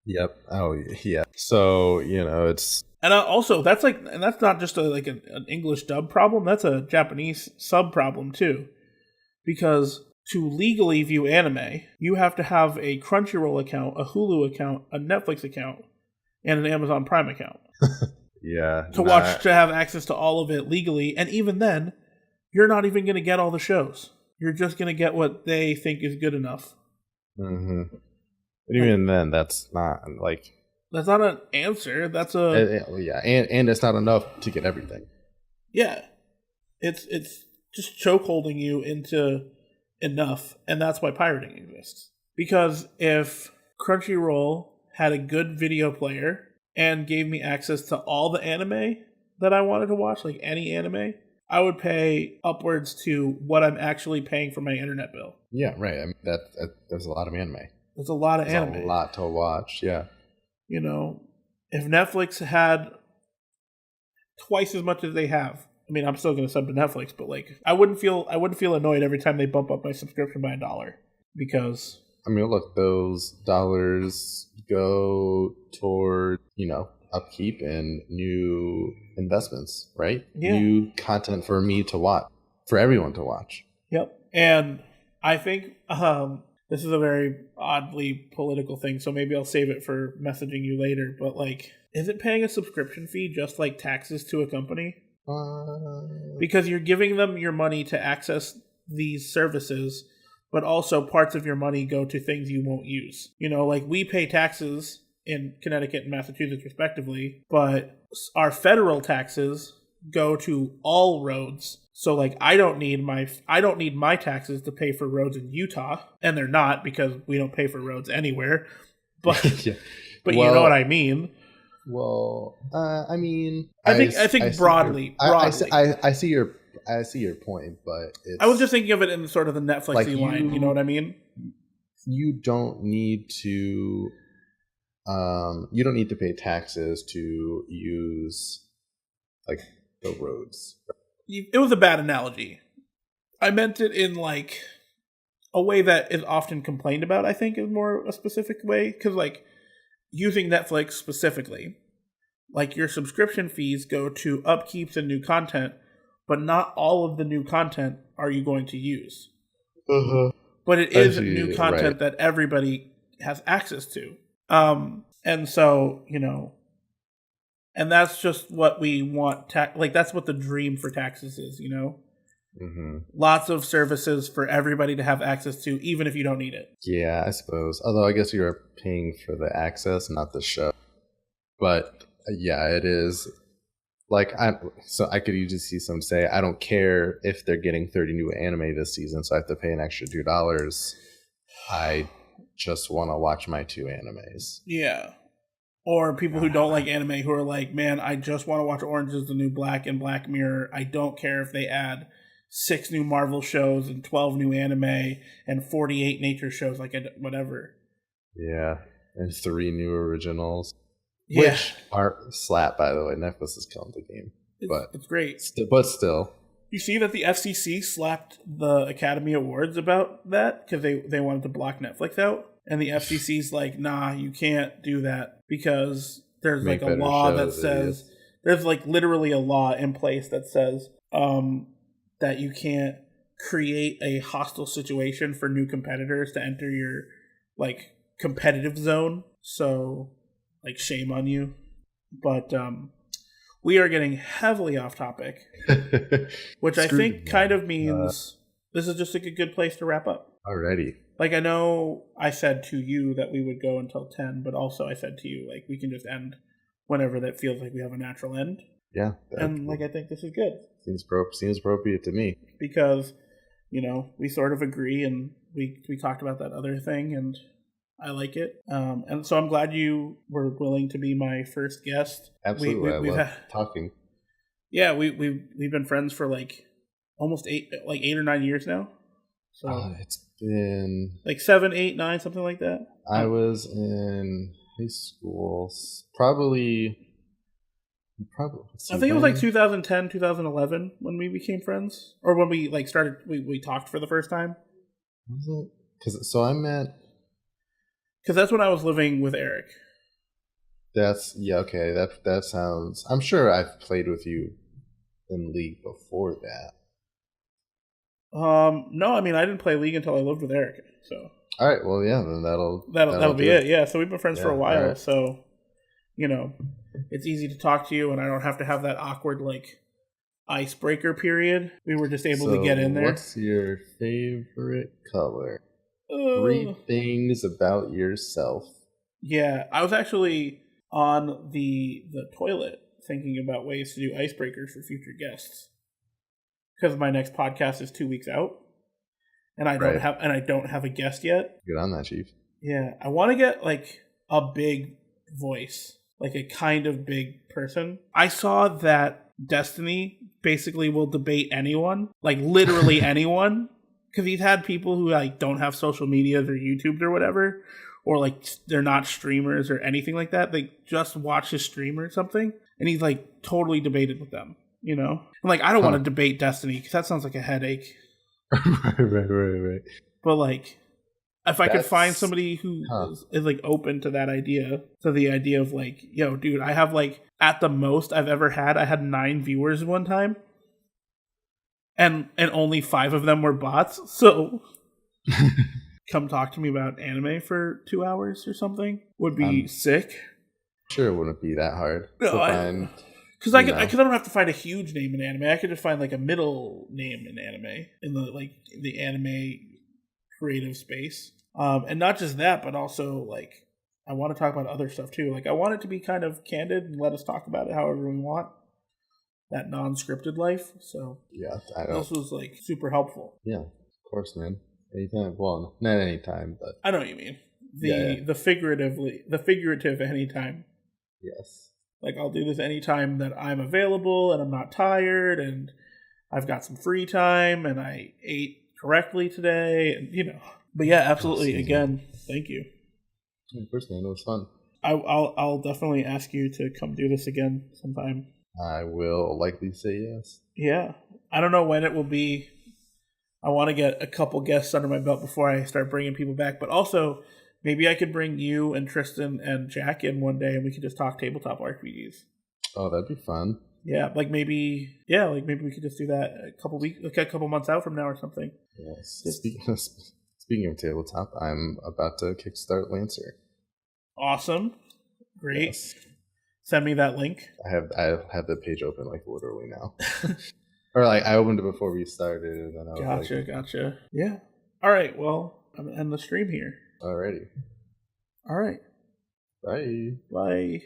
Yep. Oh, yeah. So, it's... And also, that's not just an English dub problem. That's a Japanese sub problem too, because to legally view anime, you have to have a Crunchyroll account, a Hulu account, a Netflix account, and an Amazon Prime account. Yeah. To have access to all of it legally, and even then, you're not even going to get all the shows. You're just going to get what they think is good enough. Mm-hmm. But even then, that's not like... That's not an answer. That's and it's not enough to get everything. Yeah, it's just chokeholding you into enough, and that's why pirating exists. Because if Crunchyroll had a good video player and gave me access to all the anime that I wanted to watch, like any anime, I would pay upwards to what I'm actually paying for my internet bill. Yeah, right. I mean, there's a lot of anime. There's a lot of anime. A lot to watch. Yeah. If Netflix had twice as much as they have, I mean, I'm still going to sub to Netflix, but like, I wouldn't feel annoyed every time they bump up my subscription by $1 because. I mean, look, those dollars go toward upkeep and new investments, right? Yeah. New content for me to watch, for everyone to watch. Yep, and I think this is a very oddly political thing, so maybe I'll save it for messaging you later. But like, is it paying a subscription fee just like taxes to a company? Because you're giving them your money to access these services, but also parts of your money go to things you won't use. Like we pay taxes in Connecticut and Massachusetts respectively, but our federal taxes go to all roads. So like I don't need my taxes to pay for roads in Utah, and they're not because we don't pay for roads anywhere. But yeah. But you know what I mean. Well, I mean, I think broadly. I see your point, but I was just thinking of it in sort of the Netflix line. You know what I mean? You don't need to. You don't need to pay taxes to use like the roads. It was a bad analogy. I meant it in like a way that is often complained about. I think is more a specific way, because like using Netflix specifically, like your subscription fees go to upkeeps and new content, but not all of the new content are you going to use. But it is new content that everybody has access to. And so, and that's just what we want. That's what the dream for taxes is, Lots of services for everybody to have access to, even if you don't need it. Yeah, I suppose. Although I guess you're paying for the access, not the show. But yeah, it is. Like, so I could usually see some say, I don't care if they're getting 30 new anime this season, so I have to pay an extra $2. I just want to watch my 2 animes. Yeah. Or people who don't like anime who are like, man, I just want to watch Orange is the New Black and Black Mirror. I don't care if they add 6 new Marvel shows and 12 new anime and 48 nature shows, like whatever. Yeah, and 3 new originals. Yeah. Which are slap, by the way. Netflix is killing the game. It's great. But still. You see that the FCC slapped the Academy Awards about that because they wanted to block Netflix out? And the FCC's like, nah, you can't do that because there's like a law that says, there's like literally a law in place that says that you can't create a hostile situation for new competitors to enter your like competitive zone. So like shame on you. But we are getting heavily off topic, which I think kind of means this is just like a good place to wrap up. Alrighty. Like, I know I said to you that we would go until 10, but also I said to you, like, we can just end whenever that feels like we have a natural end. Yeah. And, like, I think this is good. Seems appropriate to me. Because, you know, we sort of agree, and we talked about that other thing, and I like it. And so I'm glad you were willing to be my first guest. Absolutely. I love talking. Yeah, we've been friends for, like, almost 8 or 9 years now. So it's been like 7, 8, 9, something like that. I was in high school, probably. I think it was like 2010, 2011 when we became friends, or when we like started. We talked for the first time. Was it? Because that's when I was living with Eric. Okay. That sounds. I'm sure I've played with you in League before that. No, I mean I didn't play League until I lived with Eric. So all right, well, yeah, then that'll be it. Yeah, so we've been friends for a while. Right. So you know, it's easy to talk to you, and I don't have to have that awkward like icebreaker period. We were just able to get in there. What's your favorite color? 3 things about yourself. Yeah, I was actually on the toilet thinking about ways to do icebreakers for future guests. Because my next podcast is 2 weeks out, and I don't have a guest yet. Get on that, Chief. Yeah, I want to get like a big voice, like a kind of big person. I saw that Destiny basically will debate anyone, like literally anyone, because he's had people who like don't have social medias or YouTubes or whatever, or like they're not streamers or anything like that. They just watch his stream or something, and he's like totally debated with them. You know, I'm like, I don't want to debate Destiny because that sounds like a headache. Right. But like, if I could find somebody who is like open to that idea, to the idea of like, yo, dude, I have like at the most I've ever had, I had 9 viewers one time, and only 5 of them were bots. So, come talk to me about anime for 2 hours or something would be sick. Sure, it wouldn't be that hard to find. Because I don't have to find a huge name in anime. I could just find like a middle name in anime, in the anime creative space. And not just that, but also like I want to talk about other stuff too. Like I want it to be kind of candid and let us talk about it however we want. That non-scripted life. So yeah, this was like super helpful. Yeah, of course, man. Anytime. Well, not anytime, but I know what you mean. The figurative anytime. Yes. Like, I'll do this anytime that I'm available and I'm not tired and I've got some free time and I ate correctly today. And, you know. But yeah, absolutely. Again, thank you. Of course, man. It was fun. I'll definitely ask you to come do this again sometime. I will likely say yes. Yeah. I don't know when it will be. I want to get a couple guests under my belt before I start bringing people back. But also, maybe I could bring you and Tristan and Jack in one day and we could just talk tabletop RPGs. Oh, that'd be fun. Yeah, maybe we could just do that a couple months out from now or something. Yes. Speaking of tabletop, I'm about to kickstart Lancer. Awesome. Great. Yes. Send me that link. I have the page open like literally now. Or like I opened it before we started and then I was Gotcha. Yeah. All right, well, I'm gonna end the stream here. Alrighty. All right. Bye. Bye.